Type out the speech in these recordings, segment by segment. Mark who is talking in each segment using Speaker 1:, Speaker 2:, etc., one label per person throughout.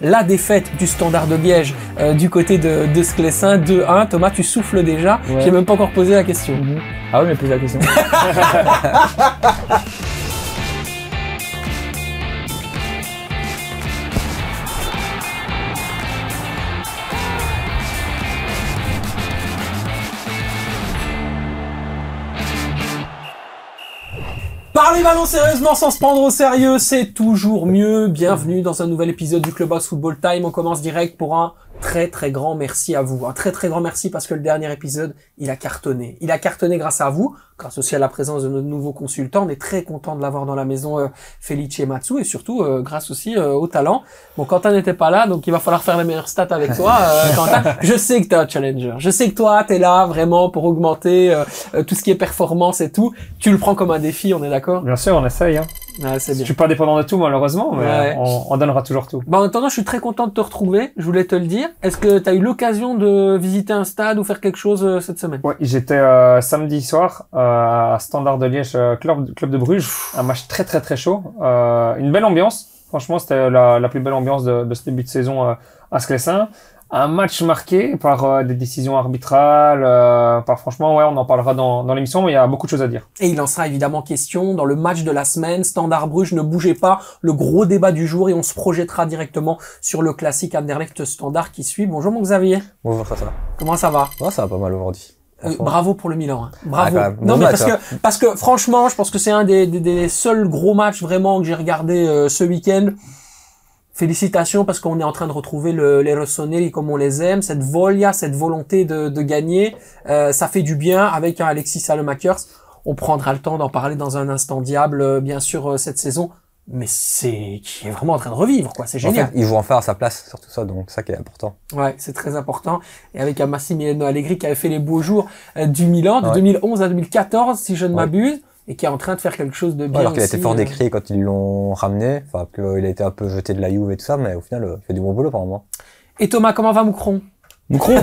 Speaker 1: la défaite du Standard de Liège du côté de Sclessin, 2-1. Thomas, tu souffles déjà.
Speaker 2: Ouais.
Speaker 1: J'ai même pas encore posé la question.
Speaker 2: Ah oui, mais pose la question.
Speaker 1: Parler ballon sérieusement sans se prendre au sérieux, c'est toujours mieux. Bienvenue dans un nouvel épisode du Clubhouse Football Time. On commence direct pour un très grand merci à vous. Un très grand merci parce que le dernier épisode, il a cartonné. Il a cartonné grâce à vous, grâce aussi à la présence de notre nouveau consultant. On est très content de l'avoir dans la maison, Felice Matsu, et surtout grâce aussi au talent. Bon, Quentin n'était pas là, donc il va falloir faire les meilleures stats avec toi, Quentin. Je sais que t'es un challenger. Je sais que toi, t'es là vraiment pour augmenter tout ce qui est performance et tout. Tu le prends comme un défi, on est d'accord?
Speaker 2: Bien sûr, on essaye. Hein.
Speaker 1: Ouais, c'est bien.
Speaker 2: Je suis pas dépendant de tout, malheureusement, mais
Speaker 1: Ouais.
Speaker 2: on donnera toujours tout.
Speaker 1: Bah, en attendant, je suis très content de te retrouver. Je voulais te le dire. Est-ce que tu as eu l'occasion de visiter un stade ou faire quelque chose cette semaine?
Speaker 2: Ouais, j'étais samedi soir à Standard de Liège, club de Bruges. Un match très chaud. Une belle ambiance. Franchement, c'était la plus belle ambiance de ce début de saison à Sclessin. Un match marqué par des décisions arbitrales, franchement, ouais, on en parlera dans l'émission, mais il y a beaucoup de choses à dire.
Speaker 1: Et il en sera évidemment question dans le match de la semaine. Standard Bruges, ne bougez pas, le gros débat du jour, et on se projettera directement sur le classique Anderlecht Standard qui suit. Bonjour mon Xavier.
Speaker 3: Bonjour, ça va?
Speaker 1: Comment ça va?
Speaker 3: Ouais, ça va pas mal aujourd'hui.
Speaker 1: Bravo pour le Milan. Hein. Bravo.
Speaker 3: Ah, quand même.
Speaker 1: Non,
Speaker 3: Bon
Speaker 1: mais
Speaker 3: match,
Speaker 1: parce que franchement, je pense que c'est un des seuls gros matchs vraiment que j'ai regardé ce week-end. Félicitations parce qu'on est en train de retrouver les Rossoneri comme on les aime, cette volia, cette volonté de gagner, ça fait du bien avec un Alexis Salemakers. On prendra le temps d'en parler dans un instant diable, bien sûr, cette saison, mais qui est vraiment en train de revivre, quoi. C'est génial.
Speaker 3: En fait, il joue enfin à sa place, surtout ça, donc ça qui est important.
Speaker 1: Ouais, c'est très important. Et avec un Massimiliano Allegri qui avait fait les beaux jours du Milan, de
Speaker 3: Ouais.
Speaker 1: 2011 à 2014, si je ne
Speaker 3: Ouais.
Speaker 1: m'abuse. Et qui est en train de faire quelque chose de bien.
Speaker 3: Alors qu'il a été
Speaker 1: aussi,
Speaker 3: fort décrié quand ils l'ont ramené, enfin qu'il a été un peu jeté de la Juve et tout ça, mais au final, il fait du bon boulot apparemment.
Speaker 1: Et Thomas, comment va Moucron?
Speaker 4: Moucron,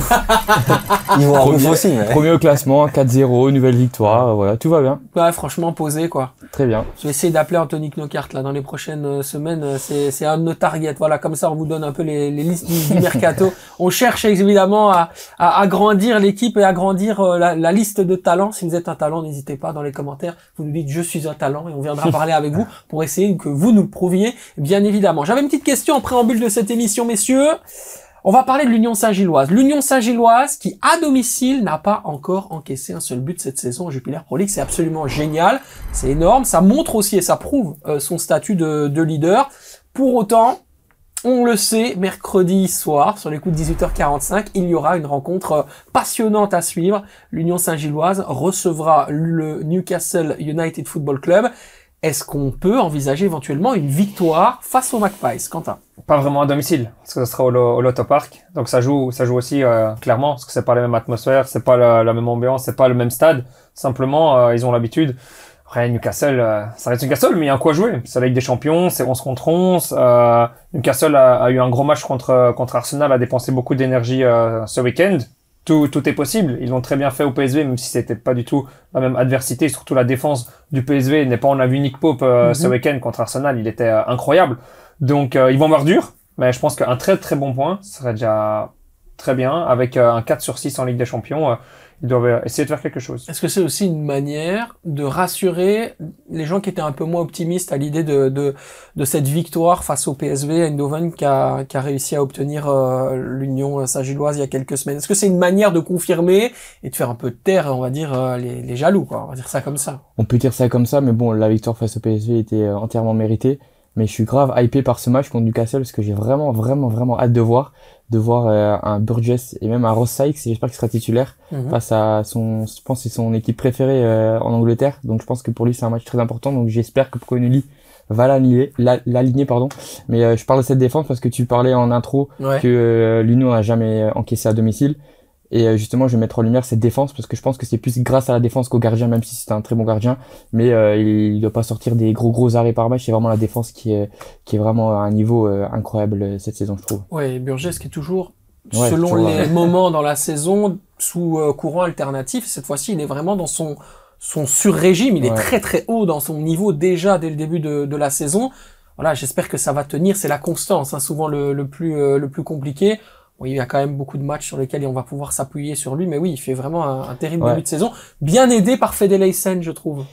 Speaker 3: Ils vont en
Speaker 4: Premier-
Speaker 3: bouffe aussi, mais...
Speaker 4: premier au classement, 4-0, nouvelle victoire, voilà, tout va bien,
Speaker 1: Ouais, franchement, posé, quoi.
Speaker 4: très bien.
Speaker 1: Je vais essayer d'appeler Anthony Knockaert, là, dans les prochaines semaines. C'est un de nos targets. Voilà, comme ça, on vous donne un peu les listes du mercato. On cherche évidemment à agrandir l'équipe et agrandir la liste de talents. Si vous êtes un talent, n'hésitez pas dans les commentaires. Vous nous dites, je suis un talent, et on viendra parler avec vous pour essayer que vous nous le prouviez, bien évidemment. J'avais une petite question en préambule de cette émission, messieurs. On va parler de l'Union Saint-Gilloise. L'Union Saint-Gilloise qui, à domicile, n'a pas encore encaissé un seul but cette saison en Jupiler Pro League. C'est absolument génial. C'est énorme. Ça montre aussi et ça prouve son statut de leader. Pour autant, on le sait, mercredi soir, sur les coups de 18h45, il y aura une rencontre passionnante à suivre. L'Union Saint-Gilloise recevra le Newcastle United Football Club. Est-ce qu'on peut envisager éventuellement une victoire face aux Magpies, Quentin?
Speaker 2: Pas vraiment à domicile, parce que ce sera au Lotto Park. Donc ça joue aussi clairement, parce que c'est pas la même atmosphère, c'est pas la même ambiance, c'est pas le même stade. Simplement, ils ont l'habitude. Après, Newcastle, ça reste Newcastle, mais il y a un quoi jouer. C'est la Ligue des Champions, c'est 11 contre 11. Newcastle a eu un gros match contre Arsenal, a dépensé beaucoup d'énergie ce week-end. Tout est possible. Ils l'ont très bien fait au PSV, même si c'était pas du tout la même adversité. Surtout la défense du PSV n'est pas. On a vu Nick Pope ce week-end contre Arsenal, il était incroyable. Donc ils vont avoir dur, mais je pense qu'un très bon point serait déjà très bien. Avec un 4/6 en Ligue des Champions, ils doivent essayer de faire quelque chose.
Speaker 1: Est-ce que c'est aussi une manière de rassurer les gens qui étaient un peu moins optimistes à l'idée de cette victoire face au PSV Eindhoven qui a réussi à obtenir l'Union Saint-Gilloise il y a quelques semaines? Est-ce que c'est une manière de confirmer et de faire un peu taire, on va dire, les jaloux, quoi? On va dire ça comme ça.
Speaker 4: On peut dire ça comme ça, mais bon, la victoire face au PSV était entièrement méritée. Mais je suis grave hypé par ce match contre Newcastle parce que j'ai vraiment hâte de voir un Burgess et même un Ross Sykes, et j'espère qu'il sera titulaire face à je pense que c'est son équipe préférée en Angleterre. Donc je pense que pour lui c'est un match très important. Donc j'espère que Connolly va l'aligner, pardon. Mais je parle de cette défense parce que tu parlais en intro que l'Union n'a jamais encaissé à domicile. Et justement, je vais mettre en lumière cette défense parce que je pense que c'est plus grâce à la défense qu'au gardien, même si c'est un très bon gardien. Mais il doit pas sortir des gros arrêts par match. C'est vraiment la défense qui est vraiment à un niveau incroyable cette saison, je trouve.
Speaker 1: Ouais, Burgess qui est toujours,
Speaker 4: Ouais,
Speaker 1: selon
Speaker 4: toujours,
Speaker 1: les moments dans la saison, sous courant alternatif. Cette fois-ci, il est vraiment dans son sur-régime. Il est très haut dans son niveau déjà dès le début de la saison. voilà, j'espère que ça va tenir. C'est la constance, hein, souvent le plus compliqué. Bon, il y a quand même beaucoup de matchs sur lesquels on va pouvoir s'appuyer sur lui, mais oui, il fait vraiment un terrible début de saison, bien aidé par Fedeleisen, je trouve.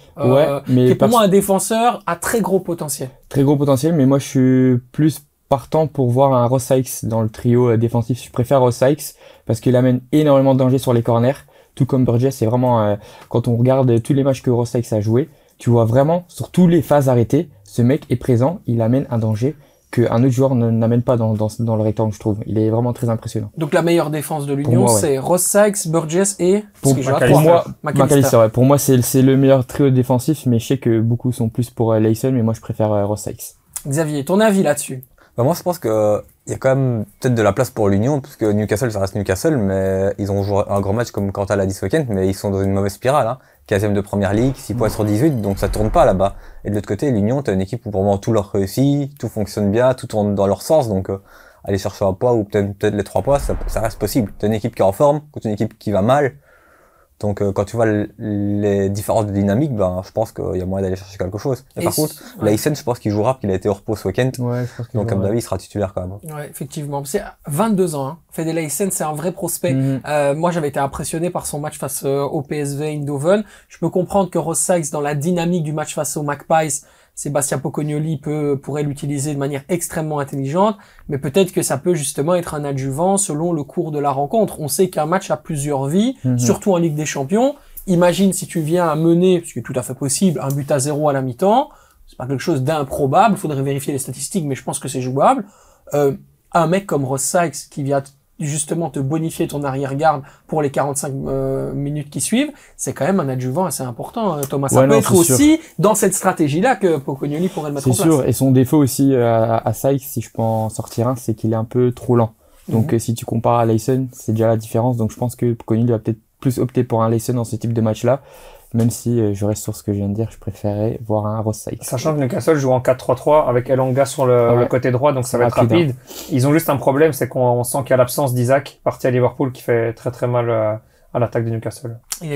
Speaker 4: Mais
Speaker 1: qui est pour moi un défenseur à très gros potentiel.
Speaker 4: Très gros potentiel, mais moi je suis plus partant pour voir un Ross Sykes dans le trio défensif. Je préfère Ross Sykes parce qu'il amène énormément de danger sur les corners, tout comme Burgess. C'est vraiment, quand on regarde tous les matchs que Ross Sykes a joué, tu vois vraiment, sur tous les phases arrêtées, ce mec est présent, il amène un danger qu'un autre joueur n'amène pas dans le rectangle, je trouve. Il est vraiment très impressionnant.
Speaker 1: Donc la meilleure défense de l'Union, c'est Ross Sykes, Burgess et
Speaker 4: pour moi, McAllister. Ouais. Pour moi, c'est le meilleur trio défensif, mais je sais que beaucoup sont plus pour Leisen, mais moi je préfère Ross Sykes.
Speaker 1: Xavier, ton avis là-dessus?
Speaker 3: Bah moi, je pense que il y a quand même peut-être de la place pour l'Union, parce que Newcastle, ça reste Newcastle, mais ils ont joué un grand match comme Quentin l'a dit ce week-end, mais ils sont dans une mauvaise spirale, hein. 15e de première ligue, 6 points sur 18, donc ça tourne pas là-bas. Et de l'autre côté, l'Union, t'as une équipe où vraiment tout leur réussit, tout fonctionne bien, tout tourne dans leur sens, donc aller chercher un point ou peut-être les 3 points, ça reste possible. T'as une équipe qui est en forme, contre une équipe qui va mal. Donc quand tu vois les différences de dynamique, ben je pense qu'il y a moyen d'aller chercher quelque chose. Et par contre, Leisen, je pense qu'il jouera, qu'il a été au repos ce week-end.
Speaker 4: Ouais, je pense
Speaker 3: donc comme David, il sera titulaire quand même.
Speaker 1: Ouais, effectivement. C'est 22 ans, hein. Fedeleisen, c'est un vrai prospect. Moi, j'avais été impressionné par son match face au PSV Eindhoven. Je peux comprendre que Ross Sykes, dans la dynamique du match face aux Magpies, Sébastien Pocognoli pourrait l'utiliser de manière extrêmement intelligente, mais peut-être que ça peut justement être un adjuvant selon le cours de la rencontre. On sait qu'un match a plusieurs vies, surtout en Ligue des Champions. Imagine si tu viens à mener, ce qui est tout à fait possible, 1-0 à la mi-temps. C'est pas quelque chose d'improbable, il faudrait vérifier les statistiques, mais je pense que c'est jouable. Un mec comme Ross Sykes qui vient justement te bonifier ton arrière-garde pour les 45 minutes qui suivent, c'est quand même un adjuvant assez important, Thomas. Ça peut être aussi dans cette stratégie-là que Pocognoli pourrait le mettre en place.
Speaker 4: C'est sûr, et son défaut aussi à Sykes, si je peux en sortir un, c'est qu'il est un peu trop lent. Donc si tu compares à Leisen, c'est déjà la différence. Donc je pense que Pocognoli va peut-être plus opter pour un Leisen dans ce type de match-là. Même si je reste sur ce que je viens de dire, je préférais voir un Ross Sykes.
Speaker 2: Sachant que Newcastle joue en 4-3-3 avec Elanga sur le côté droit, donc ça va être rapide. Ils ont juste un problème, c'est qu'on sent qu'il y a l'absence d'Isaac, parti à Liverpool, qui fait très très mal à l'attaque de Newcastle.
Speaker 1: Il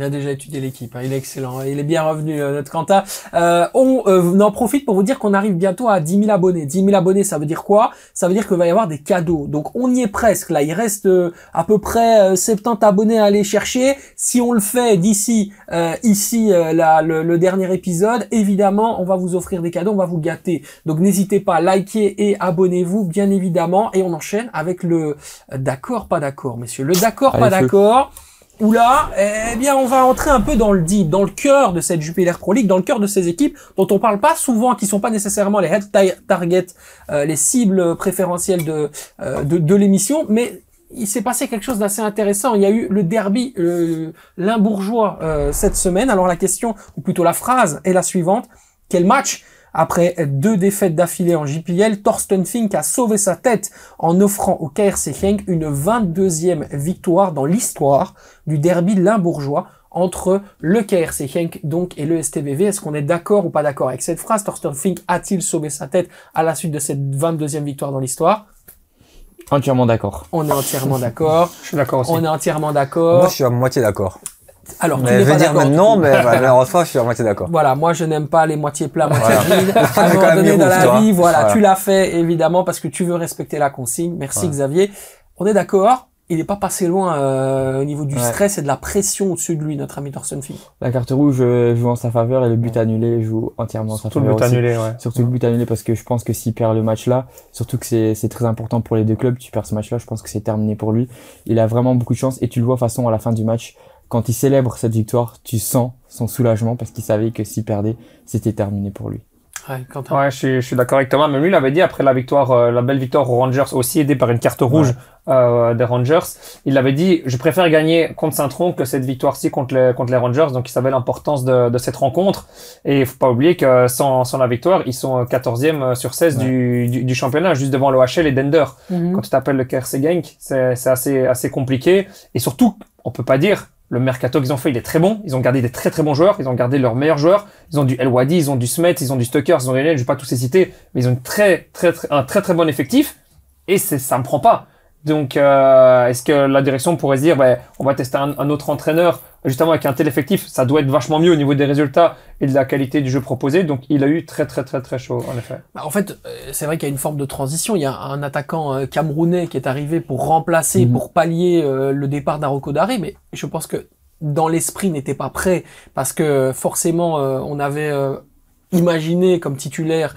Speaker 1: a déjà étudié l'équipe, hein. Il est excellent. Il est bien revenu, notre Quentin. On en profite pour vous dire qu'on arrive bientôt à 10 000 abonnés. 10 000 abonnés, ça veut dire quoi? Ça veut dire qu'il va y avoir des cadeaux. Donc, on y est presque. Là, il reste à peu près 70 abonnés à aller chercher. Si on le fait d'ici le dernier épisode, évidemment, on va vous offrir des cadeaux, on va vous gâter. Donc, n'hésitez pas, likez et abonnez-vous, bien évidemment. Et on enchaîne avec le d'accord, pas d'accord, messieurs. Le d'accord, pas d'accord. Où là, eh bien, on va entrer un peu dans le deep, dans le cœur de cette Jupiler Pro League, dans le cœur de ces équipes dont on parle pas souvent, qui sont pas nécessairement les head targets, les cibles préférentielles de l'émission, mais il s'est passé quelque chose d'assez intéressant. Il y a eu le derby limbourgeois cette semaine. Alors la question, ou plutôt la phrase, est la suivante. Quel match? Après 2 défaites d'affilée en JPL, Thorsten Fink a sauvé sa tête en offrant au KRC Genk une 22e victoire dans l'histoire du derby limbourgeois entre le KRC Genk donc et le STVV. Est-ce qu'on est d'accord ou pas d'accord avec cette phrase? Thorsten Fink a-t-il sauvé sa tête à la suite de cette 22e victoire dans l'histoire?
Speaker 4: Entièrement d'accord.
Speaker 1: On est entièrement d'accord.
Speaker 2: Je suis d'accord aussi.
Speaker 1: On est entièrement d'accord.
Speaker 3: Moi, je suis à moitié d'accord.
Speaker 1: Alors,
Speaker 3: mais je vais dire maintenant, mais malheureusement, je suis à moitié d'accord.
Speaker 1: Voilà, moi je n'aime pas les moitiés plats, moitié vides. À un moment donné dans la vie, voilà, tu l'as fait évidemment parce que tu veux respecter la consigne. Merci Xavier. On est d'accord. Il n'est pas passé loin au niveau du stress et de la pression au-dessus de lui, notre ami Thorsten Fink.
Speaker 4: La carte rouge joue en sa faveur et le but annulé joue entièrement en sa faveur.
Speaker 2: Surtout le but annulé, ouais.
Speaker 4: Surtout le but annulé parce que je pense que s'il perd le match-là, surtout que c'est très important pour les deux clubs, tu perds ce match-là, je pense que c'est terminé pour lui. Il a vraiment beaucoup de chance et tu le vois de toute façon à la fin du match. Quand il célèbre cette victoire, tu sens son soulagement parce qu'il savait que s'il perdait, c'était terminé pour lui.
Speaker 2: Ouais, je suis d'accord avec Thomas. Même lui, il avait dit après la victoire, la belle victoire aux Rangers, aussi aidé par une carte rouge des Rangers. Il avait dit, je préfère gagner contre Saint-Tron que cette victoire-ci contre les Rangers. Donc, il savait l'importance de cette rencontre. Et il faut pas oublier que sans la victoire, ils sont 14e sur 16 du championnat, juste devant l'OHL et Dender. Quand tu t'appelles le KRC Genk, c'est assez compliqué. Et surtout, on peut pas dire, le mercato qu'ils ont fait, il est très bon. Ils ont gardé des très très bons joueurs. Ils ont gardé leurs meilleurs joueurs. Ils ont du El Wadi, ils ont du Smet, ils ont du Stucker, ils ont Renel. Je vais pas tous les citer, mais ils ont un très très bon effectif. Et ça me prend pas. Donc, est-ce que la direction pourrait se dire, on va tester un autre entraîneur justement avec un tel effectif, ça doit être vachement mieux au niveau des résultats et de la qualité du jeu proposé. Donc il a eu très chaud en effet.
Speaker 1: En fait, c'est vrai qu'il y a une forme de transition. Il y a un attaquant camerounais qui est arrivé pour remplacer, pour pallier le départ d'Aroko Daré, mais je pense que dans l'esprit n'était pas prêt parce que forcément on avait imaginé comme titulaire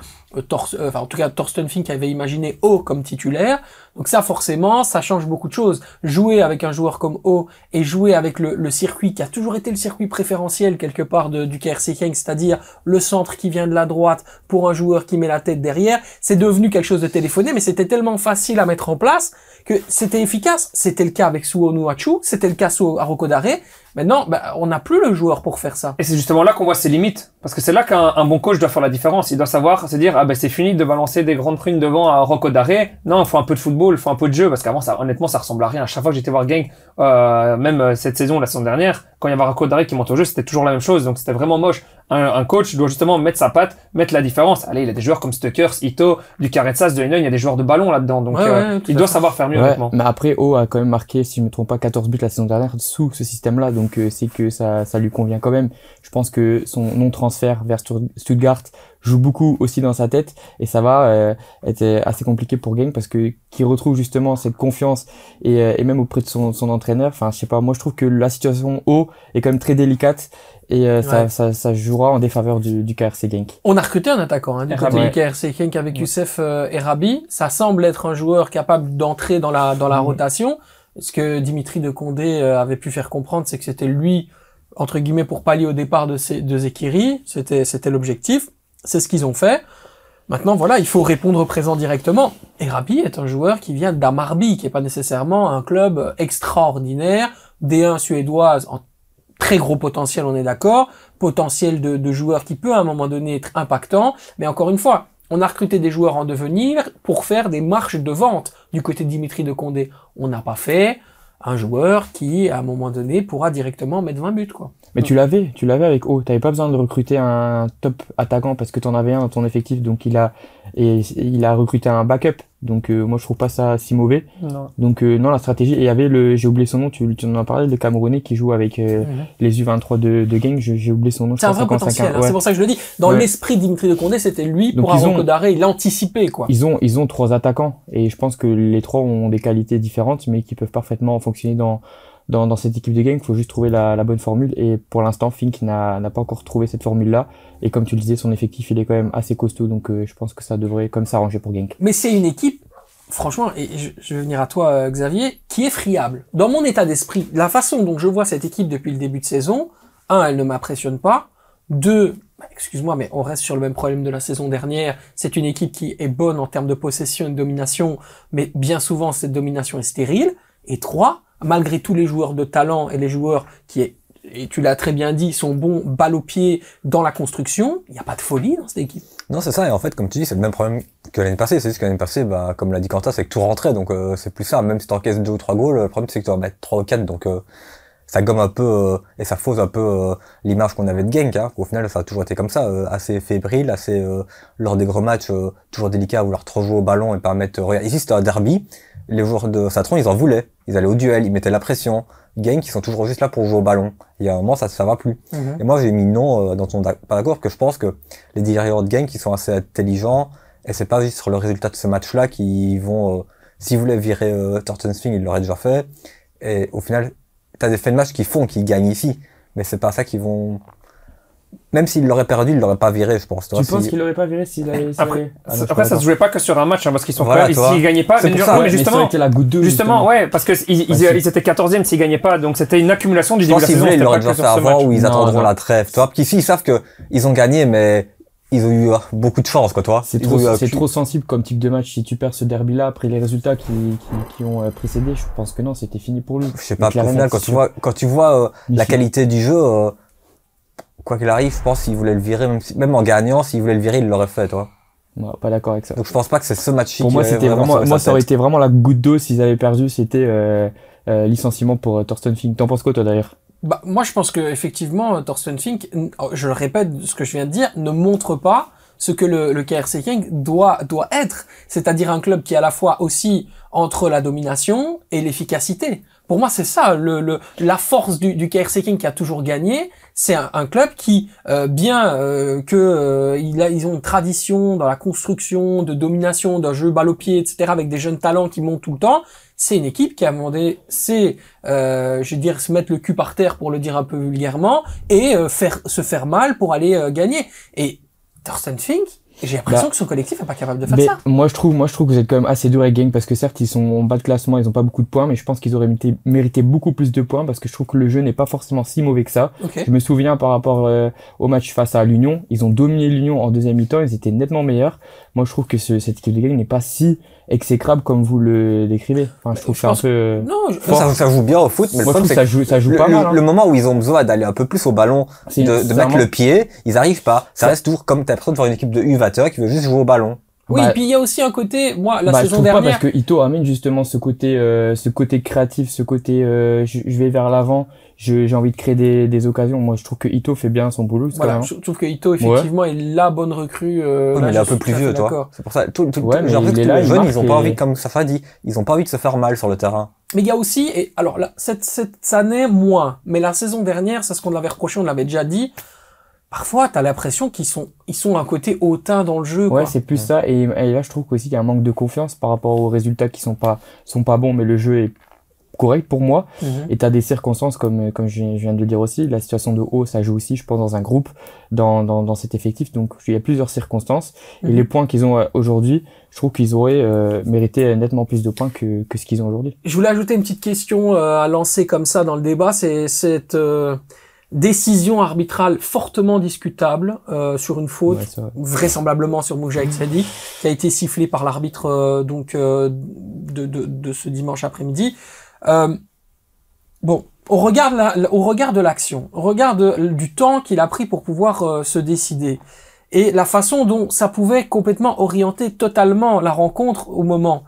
Speaker 1: en tout cas Thorsten Fink avait imaginé O comme titulaire, donc ça forcément ça change beaucoup de choses. Jouer avec un joueur comme O et jouer avec le circuit qui a toujours été le circuit préférentiel quelque part du KRC Genk, c'est-à-dire le centre qui vient de la droite pour un joueur qui met la tête derrière, c'est devenu quelque chose de téléphoné, mais c'était tellement facile à mettre en place que c'était efficace. C'était le cas avec Suo Onuachu, c'était le cas sous Aroko Daré. Maintenant, on n'a plus le joueur pour faire ça.
Speaker 2: Et c'est justement là qu'on voit ses limites. Parce que c'est là qu'un bon coach doit faire la différence. Il doit savoir se dire, c'est fini de balancer des grandes prunes devant à Aroko Daré. Non, il faut un peu de football, il faut un peu de jeu. Parce qu'avant, honnêtement, ça ressemble à rien. À chaque fois que j'étais voir Genk, même cette saison, la saison dernière, quand il y avait Aroko Daré qui monte au jeu, c'était toujours la même chose. Donc c'était vraiment moche. Un coach doit justement mettre sa patte, mettre la différence. Allez, il a des joueurs comme Stuckers, Ito, du Caretsas, de Hainaut, il y a des joueurs de ballon là-dedans. Donc il doit savoir faire mieux, honnêtement.
Speaker 4: Mais après, O a quand même marqué, si je me trompe pas, 14 buts la saison dernière sous ce système-là. Donc c'est que ça lui convient quand même. Je pense que son non-transfert vers Stuttgart joue beaucoup aussi dans sa tête et ça va être assez compliqué pour Genk parce que qu'il retrouve justement cette confiance et même auprès de son entraîneur. Enfin, je sais pas, moi je trouve que la situation O est quand même très délicate et ça jouera en défaveur du KRC Genk.
Speaker 1: On a recruté un attaquant du côté du KRC Genk avec Youssef Erabi. Ça semble être un joueur capable d'entrer dans la rotation. Ce que Dimitri de Condé avait pu faire comprendre, c'est que c'était lui, entre guillemets, pour pallier au départ de Zekiri. C'était l'objectif. C'est ce qu'ils ont fait. Maintenant, voilà, il faut répondre présent directement. Erabi est un joueur qui vient d'Amarby, qui est pas nécessairement un club extraordinaire, D1 suédoise, en très gros potentiel, on est d'accord, potentiel de joueur qui peut à un moment donné être impactant, mais encore une fois, on a recruté des joueurs en devenir pour faire des marches de vente du côté de Dimitri de Condé. On n'a pas fait un joueur qui, à un moment donné, pourra directement mettre 20 buts, quoi.
Speaker 4: Mais tu l'avais avec O. T'avais pas besoin de recruter un top attaquant parce que t'en avais un dans ton effectif, donc il a recruté un backup. Donc moi je trouve pas ça si mauvais.
Speaker 2: Non.
Speaker 4: Donc non, la stratégie, et il y avait j'ai oublié son nom, tu en as parlé, le Camerounais qui joue avec les U23 de Genk, j'ai oublié son nom.
Speaker 1: C'est un vrai potentiel, c'est pour ça que je le dis. Dans l'esprit de Dimitri de Condé, c'était lui pour Aroko Daré, il a anticipé, quoi.
Speaker 4: Ils ont 3 attaquants et je pense que les 3 ont des qualités différentes mais qui peuvent parfaitement fonctionner dans cette équipe de Genk. Il faut juste trouver la bonne formule et pour l'instant Fink n'a pas encore trouvé cette formule là et comme tu le disais, son effectif il est quand même assez costaud, donc je pense que ça devrait comme s'arranger pour Genk.
Speaker 1: Mais c'est une équipe, franchement, et je vais venir à toi Xavier, qui est friable. Dans mon état d'esprit, la façon dont je vois cette équipe depuis le début de saison, 1, elle ne m'impressionne pas, 2, excuse-moi, mais on reste sur le même problème de la saison dernière, c'est une équipe qui est bonne en termes de possession et de domination, mais bien souvent cette domination est stérile, et 3, malgré tous les joueurs de talent et les joueurs et tu l'as très bien dit, sont bons balle au pied dans la construction, il n'y a pas de folie dans cette équipe.
Speaker 3: Non, c'est ça, et en fait, comme tu dis, c'est le même problème que l'année passée. C'est juste que l'année passée, comme l'a dit Quentin, c'est que tout rentrait, donc c'est plus ça. Même si t'encaisses 2 ou 3 goals, le problème c'est que tu vas mettre 3 ou 4, donc ça gomme un peu, et ça fausse un peu l'image qu'on avait de Genk, hein. Au final, ça a toujours été comme ça, assez fébrile, assez, lors des gros matchs, toujours délicat à vouloir trop jouer au ballon et permettre, regarde, ici c'était un derby, les joueurs de Satron, ils en voulaient. Ils allaient au duel, ils mettaient la pression. Genk, ils sont toujours juste là pour jouer au ballon. Il y a un moment, ça va plus. Et moi, j'ai mis non dans ton pas d'accord, que je pense que les dirigeants de Genk, ils sont assez intelligents, et c'est pas juste sur le résultat de ce match-là qu'ils vont, s'ils voulaient virer Thorsten Fink, ils l'auraient déjà fait. Et au final, t'as des faits de match qu'ils gagnent ici. Mais c'est pas ça qu'ils vont... Même s'il l'aurait perdu, il l'aurait pas viré, je pense.
Speaker 4: Tu penses qu'il l'aurait pas viré s'il avait...
Speaker 2: Après, ça se jouait pas que sur un match, hein, parce qu'ils sont voilà, s'ils gagnaient pas,
Speaker 3: c'est pour ça,
Speaker 2: mais justement,
Speaker 4: ça a été la goutte d'eau,
Speaker 2: justement, ouais, parce que ils étaient 14e s'ils gagnaient pas, donc c'était une accumulation du début de la saison.
Speaker 3: Ils l'auraient déjà fait avant, ou ils attendront la trêve, toi. Qu'ici, ils savent que ils ont gagné, mais ils ont eu beaucoup de chance, quoi, toi.
Speaker 4: C'est trop sensible comme type de match. Si tu perds ce derby-là, après les résultats qui ont précédé, je pense que non, c'était fini pour lui.
Speaker 3: Je sais pas, au final, quand tu vois la qualité du jeu, quoi qu'il arrive, je pense s'il voulait le virer, même en gagnant, s'il voulait le virer, il l'aurait fait, toi.
Speaker 4: Non, pas d'accord avec ça.
Speaker 3: Donc je pense pas que c'est ce match-ci.
Speaker 4: Pour moi, c'était vraiment, ça aurait été vraiment la goutte d'eau s'ils avaient perdu, c'était licenciement pour Thorsten Fink. T'en penses quoi, toi, d'ailleurs?
Speaker 1: Moi, je pense que effectivement, Thorsten Fink, je le répète, ce que je viens de dire, ne montre pas ce que le KRC Genk doit être, c'est-à-dire un club qui est à la fois aussi entre la domination et l'efficacité. Pour moi, c'est ça la force du KRC Genk qui a toujours gagné. C'est un club qui, ils ont une tradition dans la construction, de domination, d'un jeu balle au pied, etc., avec des jeunes talents qui montent tout le temps. C'est une équipe qui a demandé, je veux dire, se mettre le cul par terre pour le dire un peu vulgairement, et se faire mal pour aller gagner. Et Thorsten Fink, j'ai l'impression que son collectif est pas capable de faire ça.
Speaker 4: Moi je trouve que vous êtes quand même assez dur avec Genk parce que certes ils sont en bas de classement, ils ont pas beaucoup de points, mais je pense qu'ils auraient mérité beaucoup plus de points parce que je trouve que le jeu n'est pas forcément si mauvais que ça.
Speaker 1: Okay.
Speaker 4: Je me souviens par rapport au match face à l'Union, ils ont dominé l'Union en deuxième mi-temps, ils étaient nettement meilleurs. Moi je trouve que cette équipe de Genk n'est pas si exécrable comme vous le décrivez. Enfin, je trouve que c'est un peu...
Speaker 3: Non, ça joue bien au foot, mais
Speaker 4: moi, je trouve que ça joue pas mal.
Speaker 3: Le moment où ils ont besoin d'aller un peu plus au ballon, de mettre le pied, ils arrivent pas. Ça reste toujours comme t'as l'impression de voir une équipe de U21 qui veut juste jouer au ballon.
Speaker 1: Oui, et puis il y a aussi un côté, moi, la saison
Speaker 4: je
Speaker 1: dernière.
Speaker 4: Pas parce que Ito amène justement ce côté créatif, ce côté, je vais vers l'avant, j'ai envie de créer des occasions. Moi, je trouve que Ito fait bien son boulot.
Speaker 1: Voilà, je trouve que Ito, effectivement, est la bonne recrue.
Speaker 3: Mais il est un peu plus vieux, toi. C'est pour ça, j'ai l'impression que les jeunes, ils ont pas envie, comme Safa dit, ils ont pas envie de se faire mal sur le terrain.
Speaker 1: Mais il y a aussi, et alors là, cette année, moins. Mais la saison dernière, c'est ce qu'on l'avait reproché, on l'avait déjà dit. Parfois, t'as l'impression qu'ils sont un côté hautain dans le jeu, quoi.
Speaker 4: Ouais, c'est plus ça. Et là, je trouve aussi qu'il y a un manque de confiance par rapport aux résultats qui sont pas bons, mais le jeu est correct pour moi. Et t'as des circonstances comme je viens de le dire aussi. La situation de haut, ça joue aussi, je pense, dans un groupe, dans cet effectif. Donc, il y a plusieurs circonstances. Et les points qu'ils ont aujourd'hui, je trouve qu'ils auraient mérité nettement plus de points que ce qu'ils ont aujourd'hui.
Speaker 1: Je voulais ajouter une petite question à lancer comme ça dans le débat. C'est cette décision arbitrale fortement discutable sur une faute, vraisemblablement sur Moujahid Sadiq, qui a été sifflée par l'arbitre de ce dimanche après-midi. Bon, au regard de l'action, au regard du temps qu'il a pris pour pouvoir se décider, et la façon dont ça pouvait complètement orienter totalement la rencontre au moment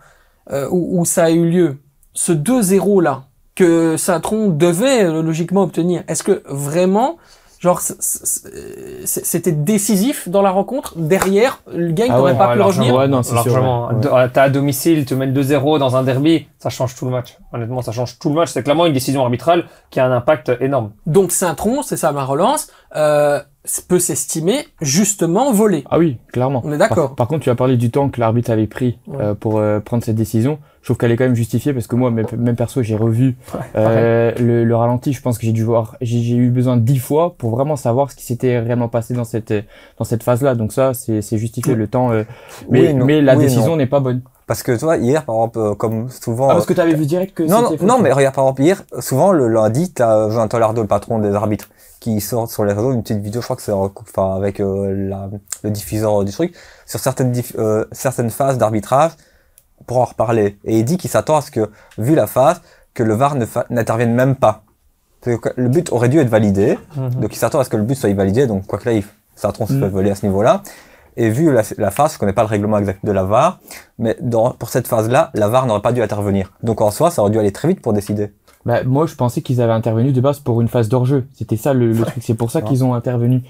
Speaker 1: où ça a eu lieu, ce 2-0 là, que Saint-Tron devait logiquement obtenir. Est-ce que vraiment, genre, c'était décisif dans la rencontre? Derrière, le Genk n'aurait pas pu revenir?
Speaker 4: Ouais, non, c'est
Speaker 2: largement. T'as à domicile, te mènes 2-0 dans un derby, ça change tout le match. Honnêtement, ça change tout le match. C'est clairement une décision arbitrale qui a un impact énorme.
Speaker 1: Donc Saint-Tron, c'est ça ma relance, peut s'estimer justement volé.
Speaker 4: Ah oui, clairement.
Speaker 1: On est d'accord.
Speaker 4: Par contre, tu as parlé du temps que l'arbitre avait pris pour prendre cette décision. Je trouve qu'elle est quand même justifiée parce que moi, même perso, j'ai revu le ralenti. Je pense que j'ai eu besoin 10 fois pour vraiment savoir ce qui s'était réellement passé dans cette phase-là. Donc ça, c'est justifié le temps. Mais la décision n'est pas bonne.
Speaker 3: Parce que toi, hier, par exemple, comme souvent...
Speaker 4: Ah, parce que t'avais vu direct que
Speaker 3: Non, mais regarde, par exemple, hier, souvent, le lundi, t'as Jonathan Lardo, le patron des arbitres, qui sort sur les réseaux une petite vidéo, je crois que c'est avec le diffuseur du truc, sur certaines phases d'arbitrage, pour en reparler. Et il dit qu'il s'attend à ce que, vu la phase, que le VAR n'intervienne même pas. Parce que le but aurait dû être validé, donc il s'attend à ce que le but soit validé, donc quoi que là, Saint-Tron se fait voler à ce niveau-là. Et vu la phase, je connais pas le règlement exact de la VAR, mais pour cette phase-là, la VAR n'aurait pas dû intervenir. Donc en soi, ça aurait dû aller très vite pour décider.
Speaker 4: Bah, moi, je pensais qu'ils avaient intervenu de base pour une phase d'hors-jeu. C'était ça le truc. C'est pour ça qu'ils ont intervenu.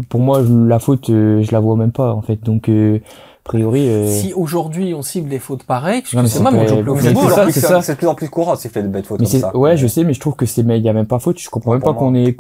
Speaker 4: Pour moi, la faute, je la vois même pas, en fait. Donc, a priori...
Speaker 1: Si aujourd'hui on cible des fautes pareilles, excusez-moi, mais on joue plus au football.
Speaker 3: C'est de plus en plus courant de siffler de bêtes fautes
Speaker 4: comme
Speaker 3: ça.
Speaker 4: Ouais, je sais, mais je trouve que il y a même pas faute. Je comprends même pas qu'on ait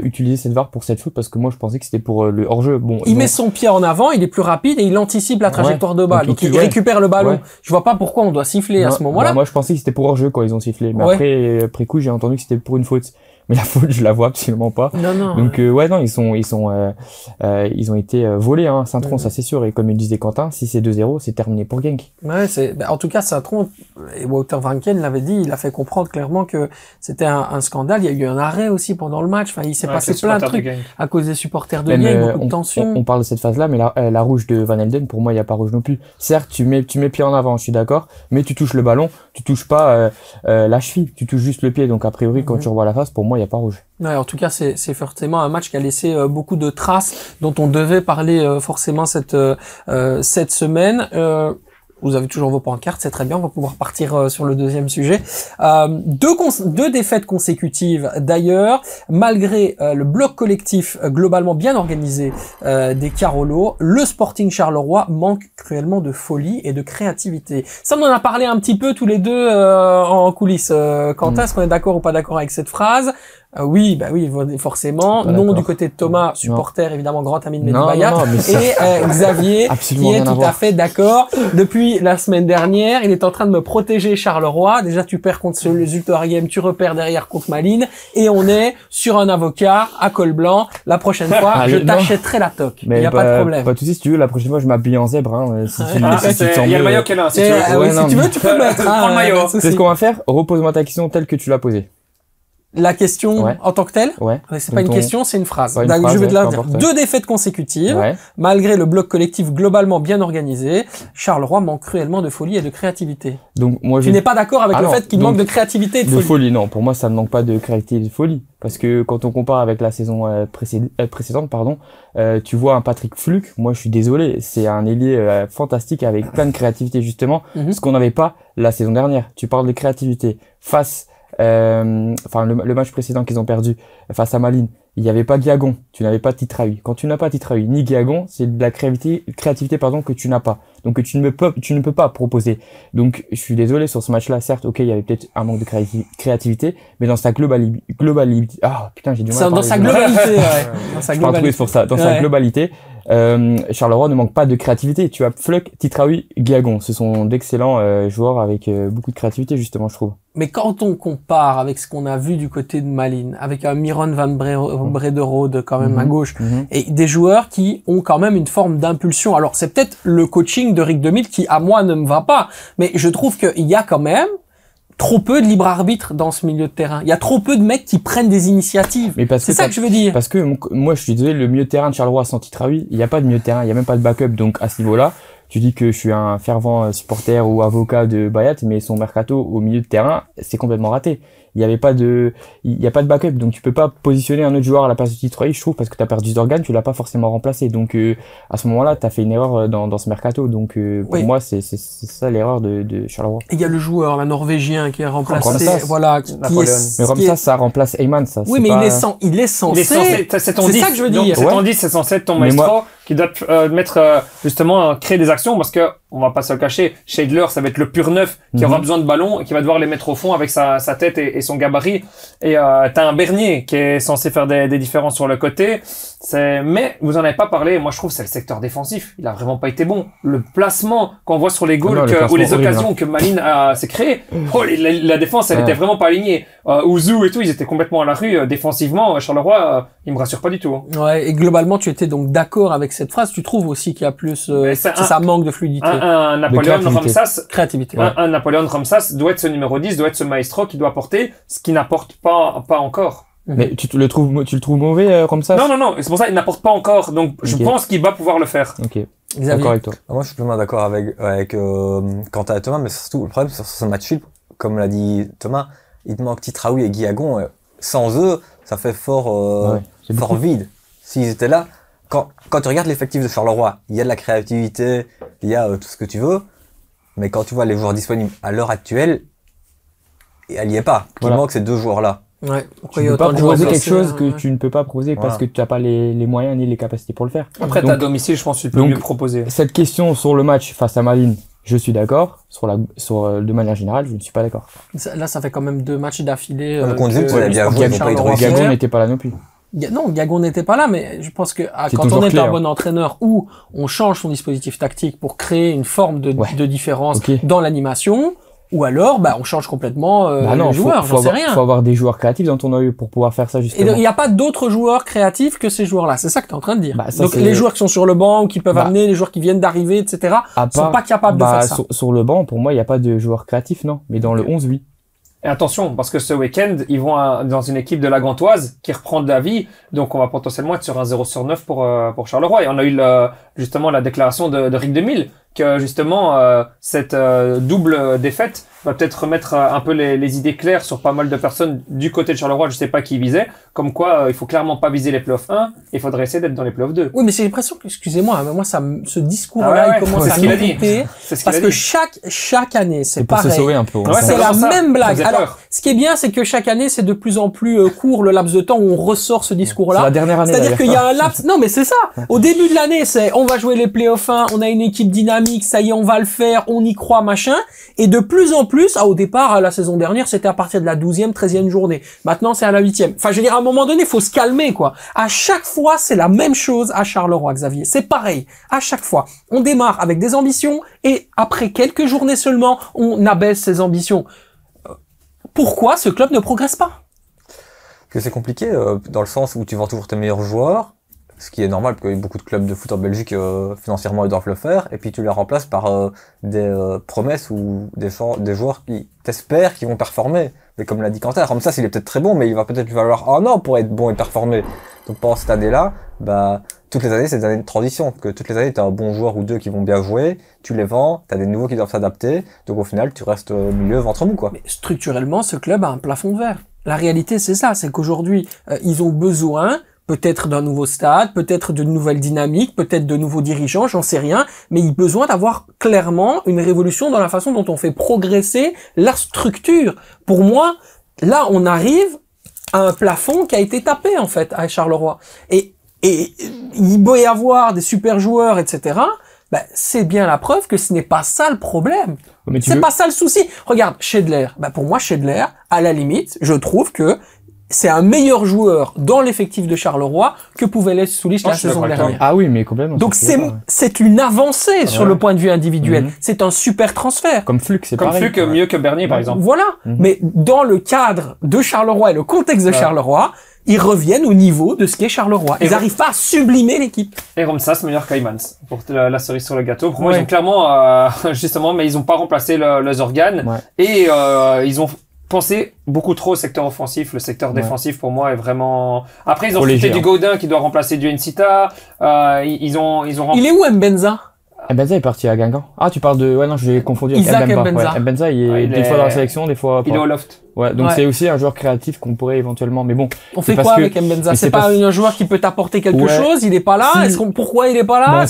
Speaker 4: utilisé cette VAR pour cette faute parce que moi je pensais que c'était pour le hors-jeu. Bon,
Speaker 1: il met son pied en avant, il est plus rapide et il anticipe la trajectoire de balle. Donc il récupère le ballon. Je vois pas pourquoi on doit siffler à ce moment-là.
Speaker 4: Moi je pensais que c'était pour hors-jeu quand ils ont sifflé. Mais après coup, j'ai entendu que c'était pour une faute. Mais la faute, je la vois absolument pas.
Speaker 1: Non.
Speaker 4: Donc non, ils ont été volés, hein. Saint-Tron, ça c'est sûr. Et comme il disait Quentin, si c'est 2-0, c'est terminé pour Genk.
Speaker 1: Ouais, en tout cas Saint-Tron et Wouter Vanken l'avait dit, il a fait comprendre clairement que c'était un scandale. Il y a eu un arrêt aussi pendant le match. Enfin, il s'est passé plein de trucs à cause des supporters de Genk, beaucoup de tension.
Speaker 4: On parle de cette phase-là, mais la rouge de Van Elden, pour moi, il y a pas rouge non plus. Certes, tu mets pied en avant, je suis d'accord, mais tu touches le ballon, tu touches pas la cheville, tu touches juste le pied. Donc a priori, quand tu revois la phase, pour moi, il y a pas rouge.
Speaker 1: Ouais, en tout cas, c'est forcément un match qui a laissé beaucoup de traces dont on devait parler forcément cette semaine. Vous avez toujours vos pancartes, c'est très bien, on va pouvoir partir sur le deuxième sujet. Deux défaites consécutives d'ailleurs, malgré le bloc collectif globalement bien organisé des Carolo, le Sporting Charleroi manque cruellement de folie et de créativité. Ça, on en a parlé un petit peu tous les deux en coulisses. Quentin, est-ce qu'on est d'accord ou pas d'accord avec cette phrase? Oui, forcément. Non, du côté de Thomas, supporter, évidemment, grand ami de Mehdi Bayat. Et Xavier, qui est tout à fait d'accord. Depuis la semaine dernière, il est en train de me protéger Charleroi. Déjà, tu perds contre les Ultra-Game, tu repères derrière contre Malines. Et on est sur un avocat à col blanc. La prochaine fois, je t'achèterai la toque. Il n'y a pas de problème.
Speaker 4: Pas de soucis, si tu veux, la prochaine fois, je m'habille en zèbre. Hein,
Speaker 2: il y a le maillot qui est là, si tu veux.
Speaker 1: Si tu veux, tu peux le mettre.
Speaker 2: Prends le maillot.
Speaker 4: C'est ce qu'on va faire. Repose-moi ta question telle que tu l'as posée.
Speaker 1: La question en tant que telle, c'est pas une question, c'est une phrase. Je vais te la dire. 2 défaites consécutives, malgré le bloc collectif globalement bien organisé, Charleroi manque cruellement de folie et de créativité.
Speaker 4: Donc moi,
Speaker 1: tu n'es pas d'accord avec le fait qu'il manque de créativité et de folie?
Speaker 4: Non, pour moi, ça ne manque pas de créativité et de folie, parce que quand on compare avec la saison précédente, tu vois un Patrick Fluke. Moi, je suis désolé, c'est un ailier fantastique avec plein de créativité justement, ce qu'on n'avait pas la saison dernière. Tu parles de créativité face le match précédent qu'ils ont perdu face à Malines, il n'y avait pas Guiagon, tu n'avais pas Titraoui. Quand tu n'as pas Titraoui ni Guiagon, c'est de la créativité que tu n'as pas. Donc que tu ne peux pas proposer. Donc je suis désolé sur ce match-là, certes, OK, il y avait peut-être un manque de créativité, mais dans sa globalité, j'ai du mal à parler.
Speaker 1: Dans sa globalité, dans sa globalité.
Speaker 4: C'est pour ça, dans sa globalité, Charleroi ne manque pas de créativité. Tu as Fluck, Titraoui, Guiagon. Ce sont d'excellents joueurs avec beaucoup de créativité, justement, je trouve.
Speaker 1: Mais quand on compare avec ce qu'on a vu du côté de Malines, avec un Miron van Brederode quand même à gauche, et des joueurs qui ont quand même une forme d'impulsion. Alors c'est peut-être le coaching de Rick Demil qui à moi ne me va pas, mais je trouve qu'il y a quand même trop peu de libre arbitre dans ce milieu de terrain. Il y a trop peu de mecs qui prennent des initiatives. C'est ça que je veux dire.
Speaker 4: Parce que moi je suis désolé, le milieu de terrain de Charleroi sans Titraoui, il n'y a pas de milieu de terrain, il n'y a même pas de backup. Donc à ce niveau-là, tu dis que je suis un fervent supporter ou avocat de Bayat, mais son mercato au milieu de terrain, c'est complètement raté. Il y a pas de backup, donc tu peux pas positionner un autre joueur à la place de Titraoui, je trouve, parce que tu as perdu Zorgan, tu l'as pas forcément remplacé. Donc à ce moment-là, tu as fait une erreur dans ce mercato. Donc pour moi, c'est ça l'erreur de Charleroi.
Speaker 1: Et il y a le joueur, la norvégien qui est remplacé,
Speaker 4: mais comme ça remplace Heyman, ça.
Speaker 1: Oui, mais il est censé.
Speaker 2: C'est ton 10.
Speaker 1: C'est ça que je veux dire.
Speaker 2: C'est ton 10, c'est censé être ton maestro qui doit justement créer des actions, parce que on va pas se le cacher, Scheidler, ça va être le pur neuf qui aura besoin de ballons et qui va devoir les mettre au fond avec sa tête et son gabarit. Et t'as un Bernier qui est censé faire des différences sur le côté. Mais vous en avez pas parlé. Moi, je trouve que c'est le secteur défensif. Il a vraiment pas été bon. Le placement qu'on voit sur les goals ou les occasions que Malines s'est créé. La défense, elle était vraiment pas alignée. Ouzou et tout, ils étaient complètement à la rue défensivement. Charleroi, il me rassure pas du tout.
Speaker 1: Ouais. Et globalement, tu étais donc d'accord avec cette phrase. Tu trouves aussi qu'il y a plus, ça manque de fluidité.
Speaker 2: Un Napoléon Ramsas,
Speaker 1: créativité.
Speaker 2: Un Napoléon Ramsas doit être ce numéro 10, doit être ce maestro qui doit apporter ce qu'il n'apporte pas encore.
Speaker 4: Mais tu le trouves mauvais, Ramsas?
Speaker 2: Non. C'est pour ça, il n'apporte pas encore. Donc, je pense qu'il va pouvoir le faire.
Speaker 4: Ok. D'accord avec toi.
Speaker 3: Moi, je suis plus d'accord avec Quentin et Thomas, mais surtout, le problème, sur ce match-up, comme l'a dit Thomas, il te manque Titraoui et Guiagon. Sans eux, ça fait fort vide. S'ils étaient là, quand tu regardes l'effectif de Charleroi, il y a de la créativité, il y a tout ce que tu veux, mais quand tu vois les joueurs disponibles à l'heure actuelle, elle y est pas. Il manque ces 2 joueurs-là.
Speaker 1: Ouais.
Speaker 4: Tu ne peux pas proposer quelque chose que tu ne peux pas proposer parce que tu n'as pas les moyens ni les capacités pour le faire.
Speaker 2: Après, à domicile, je pense que tu peux mieux proposer.
Speaker 4: Cette question sur le match face à Malines, je suis d'accord. De manière générale, je ne suis pas d'accord.
Speaker 1: Là, ça fait quand même 2 matchs d'affilée.
Speaker 4: Guiagon n'était pas là non plus.
Speaker 1: Non, Guiagon n'était pas là, mais je pense que quand on est un bon entraîneur où on change son dispositif tactique pour créer une forme de différence dans l'animation, ou alors on change complètement les joueurs, j'en sais rien.
Speaker 4: Faut avoir des joueurs créatifs dans ton œil pour pouvoir faire ça justement.
Speaker 1: Et il n'y a pas d'autres joueurs créatifs que ces joueurs-là, c'est ça que tu es en train de dire. Donc les joueurs qui sont sur le banc ou qui peuvent amener, les joueurs qui viennent d'arriver, etc., sont pas capables de faire ça.
Speaker 4: Sur le banc, pour moi, il n'y a pas de joueurs créatifs, non. Mais dans le 11, oui.
Speaker 2: Et attention, parce que ce week-end, ils vont dans une équipe de la Gantoise qui reprend de la vie. Donc, on va potentiellement être sur un 0/9 pour Charleroi. Et on a eu justement la déclaration de Rick Demil que justement cette double défaite va peut-être remettre un peu les idées claires sur pas mal de personnes du côté de Charleroi. Je sais pas qui visait, comme quoi il faut clairement pas viser les playoffs 1, il faudrait essayer d'être dans les playoffs 2.
Speaker 1: Oui, mais j'ai l'impression que, excusez-moi, mais moi ce discours-là, il commence à m'irriter parce que chaque année, c'est
Speaker 4: pour
Speaker 1: pareil.
Speaker 4: se sauver un peu.
Speaker 2: Ouais,
Speaker 1: c'est la même blague.
Speaker 2: Alors,
Speaker 1: Alors, ce qui est bien, c'est que chaque année, c'est de plus en plus court le laps de temps où on ressort ce discours-là.
Speaker 4: C'est la dernière année.
Speaker 1: C'est-à-dire qu'il y a un laps. Non, mais c'est ça. Au début de l'année, c'est on va jouer les playoffs 1, on a une équipe dynamique, ça y est, on va le faire, on y croit, machin. Et de plus en plus, au départ, la saison dernière, c'était à partir de la 12e, 13e journée. Maintenant, c'est à la 8e. Enfin, je veux dire, à un moment donné, il faut se calmer, quoi. À chaque fois, c'est la même chose à Charleroi, Xavier. C'est pareil. À chaque fois. On démarre avec des ambitions et après quelques journées seulement, on abaisse ses ambitions. Pourquoi ce club ne progresse pas?
Speaker 3: Que c'est compliqué dans le sens où tu vends toujours tes meilleurs joueurs, ce qui est normal parce qu'il y a beaucoup de clubs de foot en Belgique financièrement ils doivent le faire, et puis tu les remplaces par des promesses ou des joueurs qui t'espèrent qu'ils vont performer. Mais comme l'a dit Quentin, Ramsas il est peut-être très bon, mais il va peut-être lui falloir un an pour être bon et performer. Donc pendant cette année-là, bah toutes les années c'est des années de transition, que toutes les années t'as un bon joueur ou deux qui vont bien jouer, tu les vends, t'as des nouveaux qui doivent s'adapter, donc au final tu restes au milieu ventre mou quoi.
Speaker 1: Mais structurellement, ce club a un plafond de verre. La réalité, c'est ça, c'est qu'aujourd'hui, ils ont besoin peut-être d'un nouveau stade, peut-être d'une nouvelle dynamique, peut-être de nouveaux dirigeants, j'en sais rien, mais ils ont besoin d'avoir clairement une révolution dans la façon dont on fait progresser la structure. Pour moi, là, on arrive à un plafond qui a été tapé, en fait, à Charleroi. Et il peut y avoir des super joueurs, etc., ben, c'est bien la preuve que ce n'est pas ça le problème. C'est pas ça le souci. Regarde, Schedler. Ben, pour moi, Schedler, à la limite, je trouve que c'est un meilleur joueur dans l'effectif de Charleroi que pouvait l'être Soulich la saison dernière.
Speaker 4: Ah oui, mais complètement.
Speaker 1: Donc c'est une avancée sur le point de vue individuel. C'est un super transfert.
Speaker 4: Comme Fluke, c'est pareil.
Speaker 2: Comme Fluke, mieux que Bernier, par exemple.
Speaker 1: Voilà. Mais dans le cadre de Charleroi et le contexte de Charleroi, ils reviennent au niveau de ce qu'est Charleroi. Ils n'arrivent pas à sublimer l'équipe.
Speaker 2: Et Ramsas, meilleur qu'Aymans, pour la cerise sur le gâteau. Pour moi, ils ont clairement, justement, mais ils ont pas remplacé les organes. Et ils ont pensé beaucoup trop au secteur offensif. Le secteur défensif, pour moi, est vraiment... Après, ils ont recruté du Gaudin qui doit remplacer du Ncita. Il
Speaker 1: est où Mbenza?
Speaker 4: Mbenza est parti à Guingamp. Ah, tu parles de... Ouais, non, je l'ai confondu avec Mbenza. Mbenza, il est des fois dans la sélection, des fois pas.
Speaker 2: Il est au loft.
Speaker 4: Ouais, donc c'est aussi un joueur créatif qu'on pourrait éventuellement, mais bon.
Speaker 1: On fait quoi avec Mbenza? C'est pas un joueur qui peut t'apporter quelque chose, il est pas là, pourquoi il est pas là?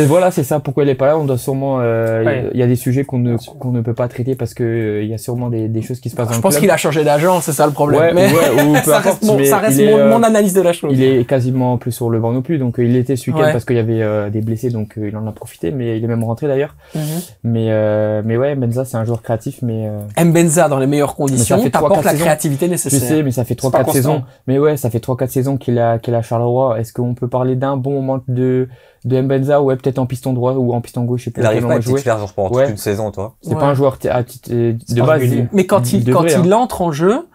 Speaker 4: Voilà, c'est ça, pourquoi il est pas là, on doit sûrement, il y a des sujets qu'on ne peut pas traiter parce que il y a sûrement des choses qui se passent dans le club.
Speaker 1: Je pense qu'il a changé d'agent, c'est ça le problème.
Speaker 4: Ou peu importe,
Speaker 1: ça reste mon analyse de la chose.
Speaker 4: Il est quasiment plus sur le banc non plus, donc il était ce week-end parce qu'il y avait des blessés, donc il en a profité, mais il est même rentré d'ailleurs. Mais ouais, Mbenza c'est un joueur créatif, mais
Speaker 1: Mbenza dans les meilleures conditions t'apporte la créativité nécessaire.
Speaker 4: Je sais, mais ça fait 3-4 saisons. Mais ouais, ça fait 3-4 saisons qu'il a Charleroi. Est-ce qu'on peut parler d'un bon moment de Mbenza? Ouais, peut-être en piston droit ou en piston gauche, je sais pas.
Speaker 3: Il arrive pas à être titulaire genre pendant toute une saison, toi.
Speaker 4: C'est pas un joueur de base.
Speaker 1: Mais quand il entre en jeu,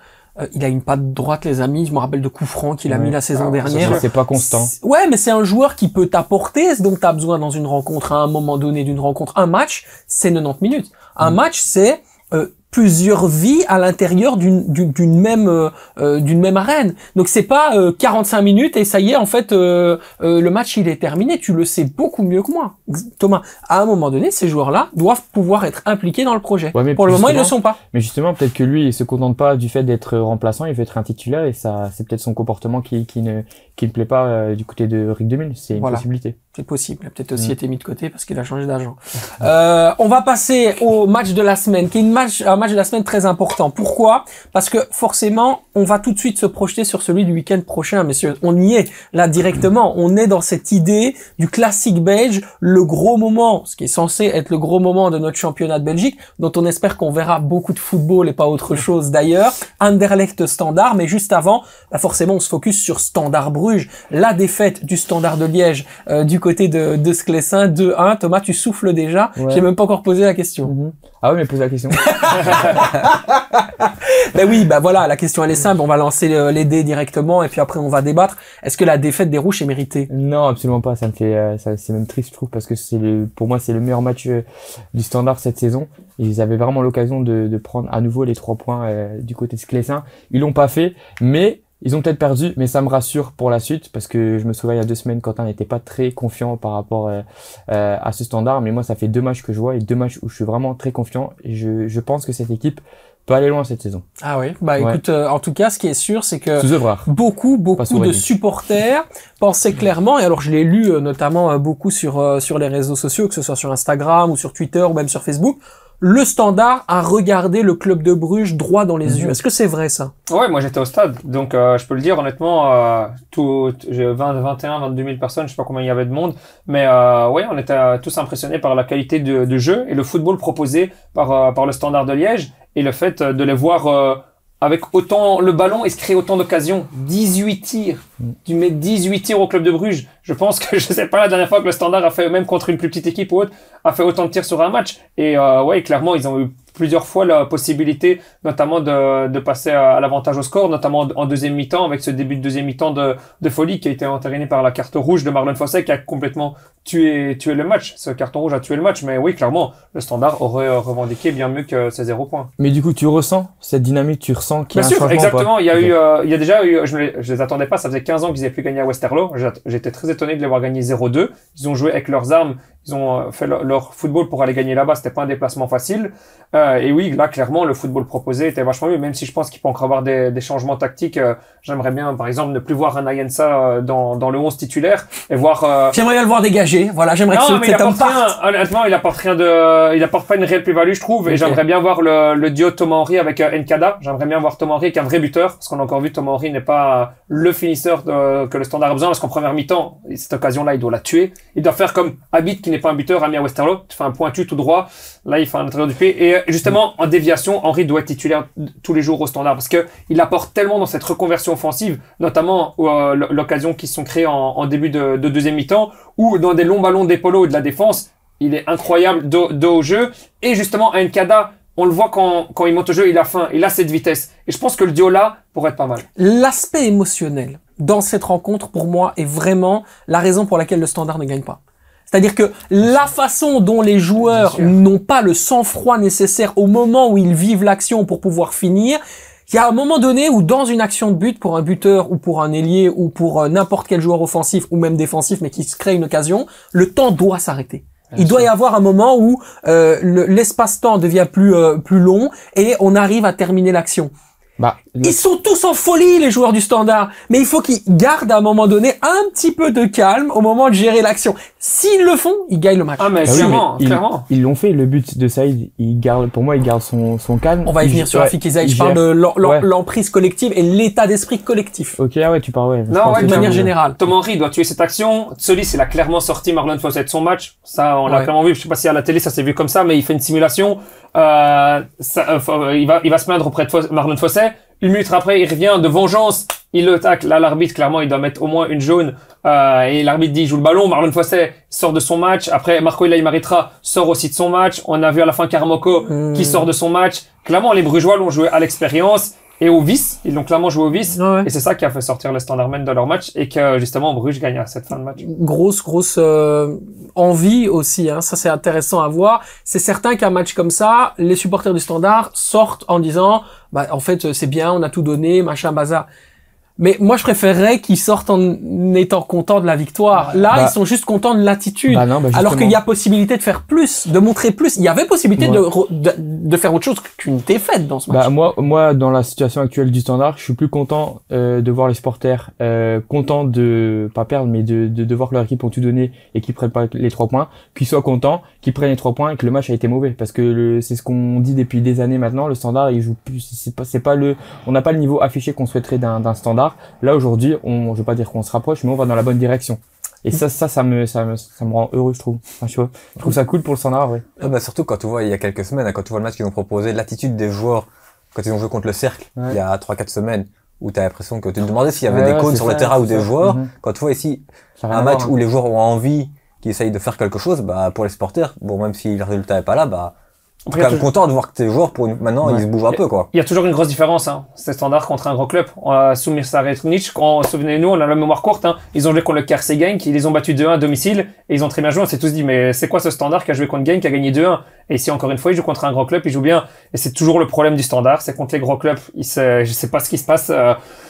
Speaker 1: il a une patte droite, les amis. Je me rappelle de coup franc qu'il a mis la saison dernière.
Speaker 4: C'est pas constant.
Speaker 1: Ouais, mais c'est un joueur qui peut t'apporter ce dont tu as besoin dans une rencontre à un moment donné d'une rencontre. Un match, c'est 90 minutes. Un match, c'est plusieurs vies à l'intérieur d'une même arène. Donc c'est pas 45 minutes et ça y est, en fait le match il est terminé. Tu le sais beaucoup mieux que moi, Thomas. À un moment donné, ces joueurs-là doivent pouvoir être impliqués dans le projet. Ouais, pour le moment, ils ne le sont pas.
Speaker 4: Mais justement, peut-être que lui, il se contente pas du fait d'être remplaçant, il veut être un titulaire et ça, c'est peut-être son comportement qui ne plaît pas du côté de Rick Demul. C'est une possibilité.
Speaker 1: C'est possible. Il a peut-être aussi été mis de côté parce qu'il a changé d'agent. On va passer au match de la semaine, qui est un match de la semaine très important. Pourquoi? Parce que forcément, on va tout de suite se projeter sur celui du week-end prochain, messieurs. On y est, là, directement. On est dans cette idée du classique belge, le gros moment, ce qui est censé être le gros moment de notre championnat de Belgique, dont on espère qu'on verra beaucoup de football et pas autre chose d'ailleurs. Anderlecht Standard, mais juste avant, forcément, on se focus sur Standard Bruges, la défaite du Standard de Liège, du côté de Sclessin, 2-1. Thomas, tu souffles déjà. J'ai même pas encore posé la question.
Speaker 4: Ah oui, mais pose la question.
Speaker 1: Ben oui, voilà, la question elle est simple. On va lancer les dés directement et puis après on va débattre. Est-ce que la défaite des Rouges est méritée?
Speaker 4: Non, absolument pas. Ça me fait, c'est même triste, je trouve, parce que pour moi, c'est le meilleur match du Standard cette saison. Ils avaient vraiment l'occasion de prendre à nouveau les 3 points du côté de Sclessin. Ils l'ont pas fait, mais Ils ont peut-être perdu, mais ça me rassure pour la suite parce que je me souviens il y a 2 semaines, Quentin n'était pas très confiant par rapport à ce Standard. Mais moi, ça fait 2 matchs que je vois et 2 matchs où je suis vraiment très confiant. Et je pense que cette équipe peut aller loin cette saison.
Speaker 1: Ah oui, bah
Speaker 4: Ouais.
Speaker 1: écoute, en tout cas, ce qui est sûr, c'est que
Speaker 4: Sous œuvrard.
Speaker 1: beaucoup
Speaker 4: Pas
Speaker 1: de
Speaker 4: Souredi.
Speaker 1: supporters pensaient clairement, et alors je l'ai lu notamment beaucoup sur les réseaux sociaux, que ce soit sur Instagram ou sur Twitter ou même sur Facebook, le Standard a regardé le club de Bruges droit dans les yeux. Est-ce que c'est vrai ça?
Speaker 2: Ouais, moi j'étais au stade, donc je peux le dire honnêtement, j'ai 21, 22 000 personnes, je sais pas combien il y avait de monde, mais ouais, on était tous impressionnés par la qualité de jeu et le football proposé par le Standard de Liège et le fait de les voir avec autant le ballon et se créer autant d'occasions. 18 tirs. Tu mets 18 tirs au club de Bruges. Je pense que je sais pas la dernière fois que le Standard a fait, même contre une plus petite équipe ou autre, a fait autant de tirs sur un match. Et ouais, clairement, ils ont eu plusieurs fois la possibilité, notamment de passer à l'avantage au score, notamment en deuxième mi-temps, avec ce début de deuxième mi-temps de folie qui a été entériné par la carte rouge de Marlon Fossey qui a complètement tué le match. Ce carton rouge a tué le match, mais oui, clairement, le Standard aurait revendiqué bien mieux que ses 0 points.
Speaker 4: Mais du coup, tu ressens cette dynamique, tu ressens qu'il y
Speaker 2: Bien
Speaker 4: a un
Speaker 2: sûr,
Speaker 4: changement.
Speaker 2: exactement. Il y a
Speaker 4: Ok.
Speaker 2: il y a déjà eu, je les attendais pas, ça faisait 15 ans qu'ils avaient plus gagné à Westerlo. J'étais très étonné de les voir gagner 0-2. Ils ont joué avec leurs armes. Ils ont fait leur football pour aller gagner là-bas. C'était pas un déplacement facile. Et oui, là, clairement, le football proposé était vachement mieux. Même si je pense qu'il peut encore avoir des changements tactiques. J'aimerais bien, par exemple, ne plus voir un Ayensa dans le 11 titulaire et voir.
Speaker 1: J'aimerais bien le voir dégager. Voilà, j'aimerais
Speaker 2: Non,
Speaker 1: que
Speaker 2: mais il
Speaker 1: cet homme
Speaker 2: apporte rien.
Speaker 1: parte.
Speaker 2: Honnêtement, il apporte rien il apporte pas une réelle plus-value, je trouve. Et
Speaker 1: Ok.
Speaker 2: j'aimerais bien voir le duo Thomas Henry avec Nkada. J'aimerais bien voir Thomas Henry qui est un vrai buteur. Parce qu'on a encore vu Thomas Henry n'est pas le finisseur que le Standard a besoin. Parce qu'en première mi-temps, cette occasion-là, il doit la tuer. Il doit faire comme Habit qui n'est pas un buteur, ami à Westerlo. Tu fais un pointu tout droit. Là, il fait un intérieur du pied. Et justement, en déviation, Henry doit être titulaire tous les jours au Standard. Parce que il apporte tellement dans cette reconversion offensive, notamment l'occasion qui se sont créées en début de deuxième mi-temps, ou dans des longs ballons d'Epolo et de la défense. Il est incroyable dos au jeu. Et justement, à Nkada, on le voit quand il monte au jeu, il a faim, il a cette vitesse. Et je pense que le duo là pourrait être pas mal.
Speaker 1: L'aspect émotionnel dans cette rencontre, pour moi, est vraiment la raison pour laquelle le Standard ne gagne pas. C'est-à-dire que la façon dont les joueurs
Speaker 2: Bien sûr.
Speaker 1: n'ont pas le sang-froid nécessaire au moment où ils vivent l'action pour pouvoir finir, il y a un moment donné où dans une action de but pour un buteur ou pour un ailier ou pour n'importe quel joueur offensif ou même défensif mais qui se crée une occasion, le temps doit s'arrêter. Il doit y avoir un moment où l'espace-temps devient plus long et on arrive à terminer l'action.
Speaker 4: Bah,
Speaker 1: Ils sont tous en folie, les joueurs du Standard. Mais il faut qu'ils gardent à un moment donné un petit peu de calme au moment de gérer l'action. S'ils le font, ils gagnent le match.
Speaker 2: Ah, mais
Speaker 4: bah oui,
Speaker 2: clairement,
Speaker 4: mais
Speaker 2: clairement.
Speaker 4: ils l'ont fait. Le but de Saïd, pour moi, il garde son calme.
Speaker 1: On va y venir sur Rafik Isaï. Je parle de
Speaker 4: Ouais.
Speaker 1: l'emprise collective et l'état d'esprit collectif.
Speaker 4: Ok, ah ouais, tu parles, ouais. Je
Speaker 2: Non,
Speaker 4: pense
Speaker 2: ouais,
Speaker 4: que
Speaker 1: De
Speaker 4: tu
Speaker 1: manière
Speaker 4: parles-
Speaker 1: générale.
Speaker 2: Tom Henry doit tuer cette action. Solis, il a clairement sorti Marlon Fossey de son match. Ça, on l'a
Speaker 1: Ouais.
Speaker 2: clairement vu. Je sais pas si à la télé ça s'est vu comme ça, mais il fait une simulation. Il va se plaindre auprès de Marlon Fossey. 1 minute après, il revient de vengeance. Il le tacle. Là, l'arbitre, clairement, il doit mettre au moins une jaune. Et l'arbitre dit, il joue le ballon. Marlon Fossey sort de son match. Après, Marco Ilaï Maritra sort aussi de son match. On a vu à la fin Karamoko qui sort de son match. Clairement, les Brugeois l'ont joué à l'expérience et au vice. Ils l'ont clairement joué au vice.
Speaker 1: Ouais, ouais.
Speaker 2: Et c'est ça qui a fait sortir les Standardmen de leur match et que, justement, Bruges gagne à cette fin de match.
Speaker 1: Grosse envie aussi, hein. Ça c'est intéressant à voir. C'est certain qu'un match comme ça, les supporters du Standard sortent en disant bah en fait c'est bien, on a tout donné, machin bazar. Mais moi je préférerais qu'ils sortent en étant contents de la victoire. Là,
Speaker 4: Bah,
Speaker 1: ils sont juste contents de l'attitude.
Speaker 4: Bah non, bah
Speaker 1: Alors
Speaker 4: justement.
Speaker 1: qu'il y a possibilité de faire plus, de montrer plus. Il y avait possibilité
Speaker 4: Ouais.
Speaker 1: de faire autre chose qu'une défaite dans ce match.
Speaker 4: Bah moi, dans la situation actuelle du Standard, je suis plus content de voir les supporters contents de pas perdre, mais de voir que leur équipe ont tout donné et qu'ils prennent pas les 3 points, qu'ils soient contents, qu'ils prennent les 3 points et que le match a été mauvais, parce que c'est ce qu'on dit depuis des années maintenant. Le Standard, il joue plus, c'est pas on n'a pas le niveau affiché qu'on souhaiterait d'un Standard. Là aujourd'hui, je veux pas dire qu'on se rapproche, mais on va dans la bonne direction. Et ça me rend heureux, je trouve. Enfin, je trouve ça cool pour le Standard, ouais.
Speaker 3: Ah bah surtout quand tu vois il y a quelques semaines, hein, quand tu vois le match qu'ils ont proposé, l'attitude des joueurs quand ils ont joué contre le Cercle
Speaker 4: Ouais.
Speaker 3: il y a 3-4 semaines, où t'as l'impression que tu te demandais s'il y avait
Speaker 4: Ouais,
Speaker 3: des cônes
Speaker 4: c'est
Speaker 3: sur le
Speaker 4: ça,
Speaker 3: terrain ou
Speaker 4: c'est
Speaker 3: des
Speaker 4: ça.
Speaker 3: joueurs.
Speaker 4: Mhm.
Speaker 3: Quand tu vois ici
Speaker 4: Ça a rien
Speaker 3: un
Speaker 4: à
Speaker 3: match
Speaker 4: voir,
Speaker 3: où les joueurs ont envie, qui essayent de faire quelque chose, bah pour les supporters, bon même si le résultat est pas là, bah T'es quand même content de voir que tes joueurs, maintenant, ils se bougent un peu, quoi.
Speaker 2: Il y a toujours une grosse différence, hein. C'est Standard contre un gros club. Soumir Saretnic, souvenez-nous, on a la mémoire courte, hein. Ils ont joué contre le KRC Genk, ils les ont battus 2-1 à domicile, et ils ont très bien joué. On s'est tous dit, mais c'est quoi ce Standard qui a joué contre Genk, qui a gagné 2-1? Et ici, encore une fois, ils jouent contre un gros club, ils jouent bien. Et c'est toujours le problème du Standard, c'est contre les gros clubs, je sais pas ce qui se passe,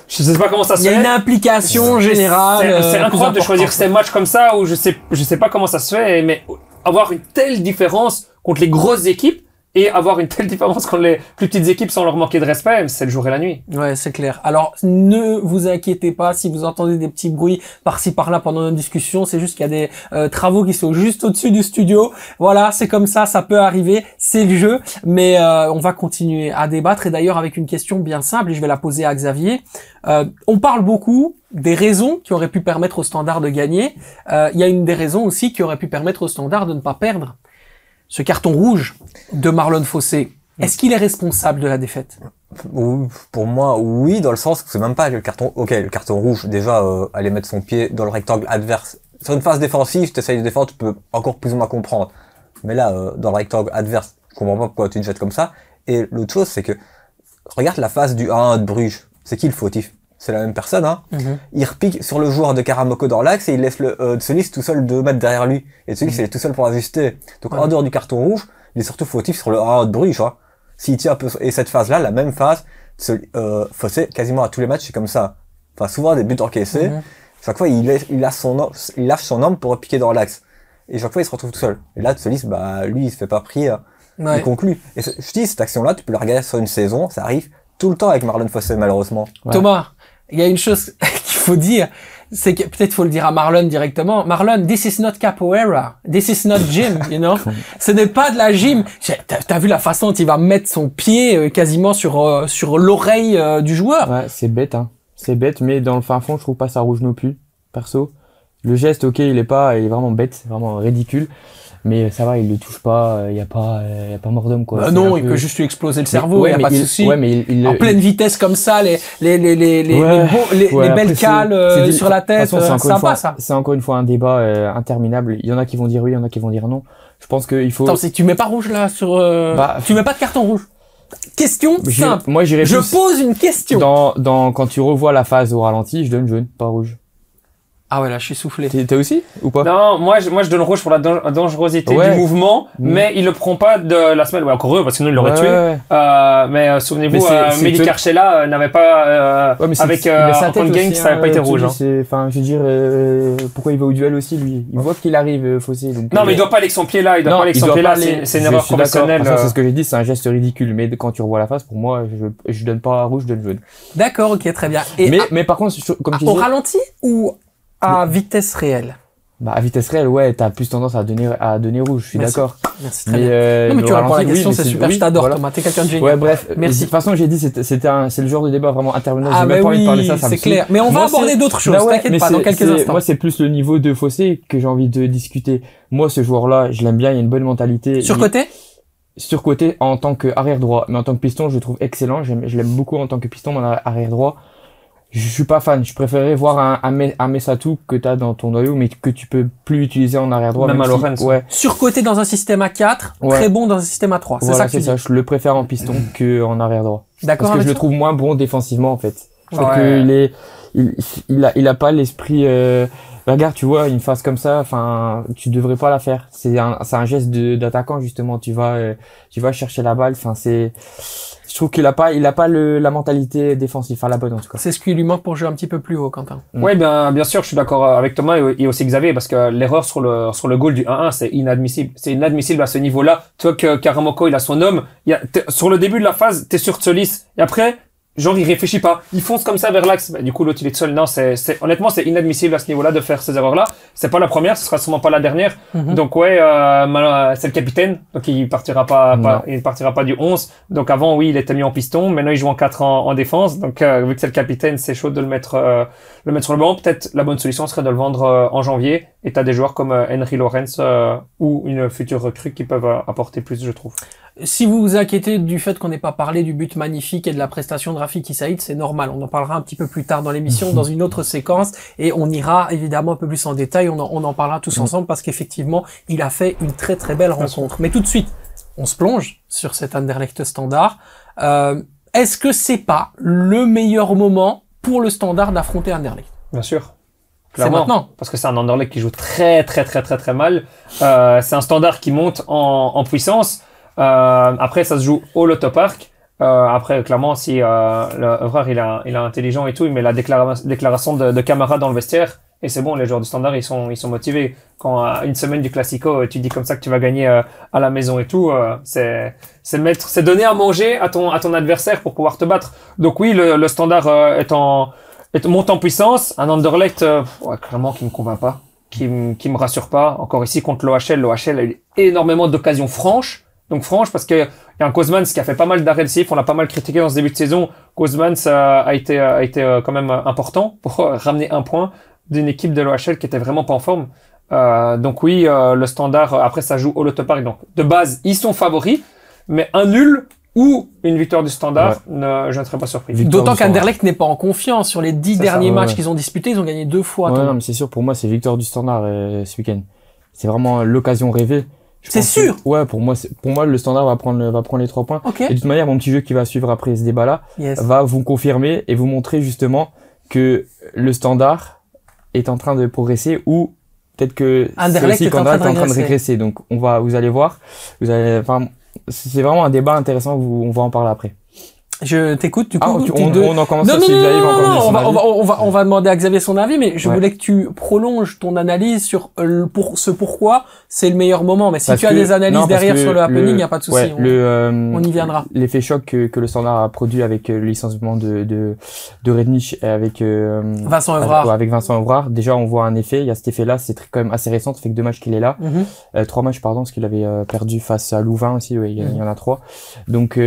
Speaker 2: je sais pas comment ça se fait.
Speaker 1: Il y a une implication générale.
Speaker 2: C'est incroyable de choisir ces matchs comme ça, où je sais pas comment ça se fait, mais avoir une telle différence contre les grosses équipes, et avoir une telle différence contre les plus petites équipes sans leur manquer de respect, c'est le jour et la nuit.
Speaker 1: Ouais, c'est clair. Alors, ne vous inquiétez pas si vous entendez des petits bruits par-ci par-là pendant notre discussion. C'est juste qu'il y a des travaux qui sont juste au-dessus du studio. Voilà, c'est comme ça peut arriver. C'est le jeu. Mais on va continuer à débattre. Et d'ailleurs, avec une question bien simple, et je vais la poser à Xavier. On parle beaucoup des raisons qui auraient pu permettre au Standard de gagner. Il y a une des raisons aussi qui aurait pu permettre au Standard de ne pas perdre. Ce carton rouge de Marlon Fossé, est-ce qu'il est responsable de la défaite?
Speaker 3: Pour moi, oui, dans le sens que c'est même pas le carton. Ok, le carton rouge, déjà, aller mettre son pied dans le rectangle adverse. Sur une phase défensive, tu essayes de défendre, tu peux encore plus ou moins comprendre. Mais là, dans le rectangle adverse, je comprends pas pourquoi tu te jettes comme ça. Et l'autre chose, c'est que, regarde la phase du 1-1 de Bruges. C'est qui le fautif? C'est la même personne, hein. Il repique sur le joueur de Karamoko dans l'axe et il laisse le Tselis tout seul 2 mètres derrière lui. Et Tselis, il est tout seul pour ajuster. Donc, en dehors du carton rouge, il est surtout fautif sur le 1 de Bruges, hein. S'il tient un peu, et cette phase-là, la même phase, Fossé, quasiment à tous les matchs, c'est comme ça. Enfin, souvent, des buts encaissés. Chaque fois, il lâche son homme pour repiquer dans l'axe. Et chaque fois, il se retrouve tout seul. Et là, Tselis, lui, il se fait pas prier, il conclut. Et je dis, cette action-là, tu peux la regarder sur une saison, ça arrive tout le temps avec Marlon Fossé, malheureusement.
Speaker 1: Ouais. Thomas, il y a une chose qu'il faut dire, c'est que peut-être faut le dire à Marlon directement. Marlon, this is not capoeira, this is not gym, you know. Ce n'est pas de la gym. T'as vu la façon dont il va mettre son pied quasiment sur l'oreille du joueur.
Speaker 4: Ouais, c'est bête, hein. C'est bête, mais dans le fin fond, je trouve pas ça rouge non plus, perso. Le geste, ok, il est vraiment bête, c'est vraiment ridicule. Mais ça va, il le touche pas, y a pas mort d'homme, quoi.
Speaker 1: Non, il peut juste lui exploser le cerveau, y a pas de souci.
Speaker 4: Ouais, mais
Speaker 1: en pleine vitesse comme ça, les belles cales sur la tête, ça passe, ça.
Speaker 4: C'est encore une fois un débat interminable. Il y en a qui vont dire oui, il y en a qui vont dire non. Je pense qu'il faut...
Speaker 1: Attends, si tu mets pas rouge là sur... tu mets pas de carton rouge. Question simple.
Speaker 4: Moi,
Speaker 1: je pose une question.
Speaker 4: Quand tu revois la phase au ralenti, je donne jaune, pas rouge.
Speaker 1: Ah ouais, là, je suis soufflé.
Speaker 4: T'es aussi ou pas?
Speaker 2: Non, moi je donne rouge pour la dangerosité du mouvement, mais il le prend pas de la semaine. Ouais, encore heureux, parce que sinon il l'aurait tué. Mais souvenez-vous, Mehdi Karchela n'avait pas avec contre Genk, ça n'avait pas été rouge.
Speaker 4: Enfin, je veux dire, pourquoi il va au duel aussi, lui? Il voit qu'il arrive Fossé.
Speaker 2: Non, mais il doit pas aller avec son pied là. Il doit pas aller avec son pied là. C'est une erreur professionnelle.
Speaker 4: C'est ce que j'ai dit, c'est un geste ridicule. Mais quand tu revois la face, pour moi, je donne pas rouge, je donne jaune.
Speaker 1: D'accord, ok, très bien.
Speaker 4: Mais par contre, comme tu
Speaker 1: disais, au ralenti ou à vitesse réelle?
Speaker 4: Bah, à vitesse réelle, ouais, t'as plus tendance à donner rouge, je suis d'accord.
Speaker 1: Merci, très bien. Non, mais tu réponds à la question, c'est super, je t'adore, Thomas, t'es quelqu'un de génial.
Speaker 4: Ouais, bref.
Speaker 1: Merci.
Speaker 4: De toute façon, j'ai dit, c'est le genre de débat vraiment interminable.
Speaker 1: Ah, bah oui, c'est clair. Mais on va aborder d'autres choses, t'inquiète pas, dans quelques instants.
Speaker 4: Moi, c'est plus le niveau de Fossé que j'ai envie de discuter. Moi, ce joueur-là, je l'aime bien, il a une bonne mentalité. Surcoté en tant qu'arrière droit, mais en tant que piston, je le trouve excellent. Je l'aime beaucoup en tant que piston, mon arrière droit. Je suis pas fan. Je préférais voir un Messatou que t'as dans ton noyau, mais que tu peux plus utiliser en arrière droit.
Speaker 2: Même à Lorenz.
Speaker 4: Ouais.
Speaker 1: Surcoté dans un système à 4, très bon dans un système à 3. C'est ça que tu dis.
Speaker 4: Je le préfère en piston que en arrière droit.
Speaker 1: D'accord.
Speaker 4: Parce que je le trouve moins bon défensivement, en fait. Je trouve il a pas l'esprit, regarde, tu vois, une phase comme ça, enfin, tu devrais pas la faire. C'est un geste d'attaquant, justement. Tu vas chercher la balle. Enfin, je trouve qu'il a pas la mentalité défensive, enfin la bonne en tout cas.
Speaker 1: C'est ce qui lui manque pour jouer un petit peu plus haut, Quentin.
Speaker 2: Ouais, bien sûr, je suis d'accord avec Thomas et aussi Xavier, parce que l'erreur sur le goal du 1-1, c'est inadmissible. C'est inadmissible à ce niveau-là. Tu vois que Karamoko, il a son homme. Sur le début de la phase, t'es sur Tselis. Et après, genre, il réfléchit pas. Il fonce comme ça vers l'axe. Bah, du coup, l'autre, il est seul. Non, honnêtement, c'est inadmissible à ce niveau-là de faire ces erreurs-là. C'est pas la première, ce sera sûrement pas la dernière. Donc, ouais, c'est le capitaine. Donc, il partira pas du 11. Donc, avant, oui, il était mis en piston. Maintenant, il joue en 4 en défense. Donc, vu que c'est le capitaine, c'est chaud de le mettre sur le banc. Peut-être la bonne solution serait de le vendre en janvier. Et t'as des joueurs comme Henry Lorenz, ou une future recrue qui peuvent apporter plus, je trouve.
Speaker 1: Si vous vous inquiétez du fait qu'on n'ait pas parlé du but magnifique et de la prestation de Rafiki Saïd, c'est normal. On en parlera un petit peu plus tard dans l'émission, dans une autre séquence, et on ira évidemment un peu plus en détail. On en parlera tous ensemble parce qu'effectivement, il a fait une très très belle rencontre. Mais tout de suite, on se plonge sur cet Anderlecht Standard. Est-ce que c'est pas le meilleur moment pour le Standard d'affronter Anderlecht?
Speaker 2: Bien sûr.
Speaker 1: C'est maintenant.
Speaker 2: Parce que c'est un Anderlecht qui joue très mal. C'est un Standard qui monte en puissance. Après, ça se joue au Lotto Park. Après, clairement, si le frère il est intelligent et tout, il met la déclaration de Camara dans le vestiaire. Et c'est bon, les joueurs du Standard, ils sont motivés. Quand à une semaine du Classico, tu dis comme ça que tu vas gagner à la maison et tout, c'est donner à manger à ton adversaire pour pouvoir te battre. Donc oui, le Standard monte en puissance. Un Anderlecht, clairement, qui me convainc pas, qui me rassure pas. Encore ici contre l'OHL a eu énormément d'occasions franches. Donc franche parce que il y a un Kozmans qui a fait pas mal d'arrêts de sif, on l'a pas mal critiqué dans ce début de saison. Kozmans a été quand même important pour ramener un point d'une équipe de l'OHL qui était vraiment pas en forme. Donc oui, le Standard, après ça joue au Lotto Park, donc de base ils sont favoris, mais un nul ou une victoire du Standard, je ne serais pas surpris.
Speaker 1: D'autant qu'Anderlecht n'est pas en confiance. Sur les 10 derniers matchs qu'ils ont disputés, ils ont gagné 2 fois.
Speaker 4: Ouais, non, mais c'est sûr, pour moi c'est victoire du Standard ce week-end. C'est vraiment l'occasion rêvée.
Speaker 1: C'est sûr.
Speaker 4: Ouais, pour moi, le Standard va prendre les 3 points.
Speaker 1: Okay.
Speaker 4: Et de toute manière, mon petit jeu qui va suivre après ce débat-là va vous confirmer et vous montrer justement que le Standard est en train de progresser ou peut-être que
Speaker 1: Anderlecht est en train de
Speaker 4: régresser. Donc, vous allez voir. C'est vraiment un débat intéressant. On va en parler après.
Speaker 1: Je t'écoute, du coup.
Speaker 4: On en commence
Speaker 1: non, on va demander à Xavier son avis, mais je voulais que tu prolonges ton analyse sur pourquoi c'est le meilleur moment. Mais si tu as des analyses derrière sur le happening, il n'y a pas de souci. On y viendra.
Speaker 4: L'effet choc que le Standard a produit avec le licenciement de Rednich et avec
Speaker 1: Vincent Evrard.
Speaker 4: Avec Vincent Evrard. Déjà, on voit un effet. Il y a cet effet-là. C'est quand même assez récent. Ça fait que 2 matchs qu'il est là. 3 matchs, pardon, parce qu'il avait perdu face à Louvain aussi. Il y en a 3. Donc,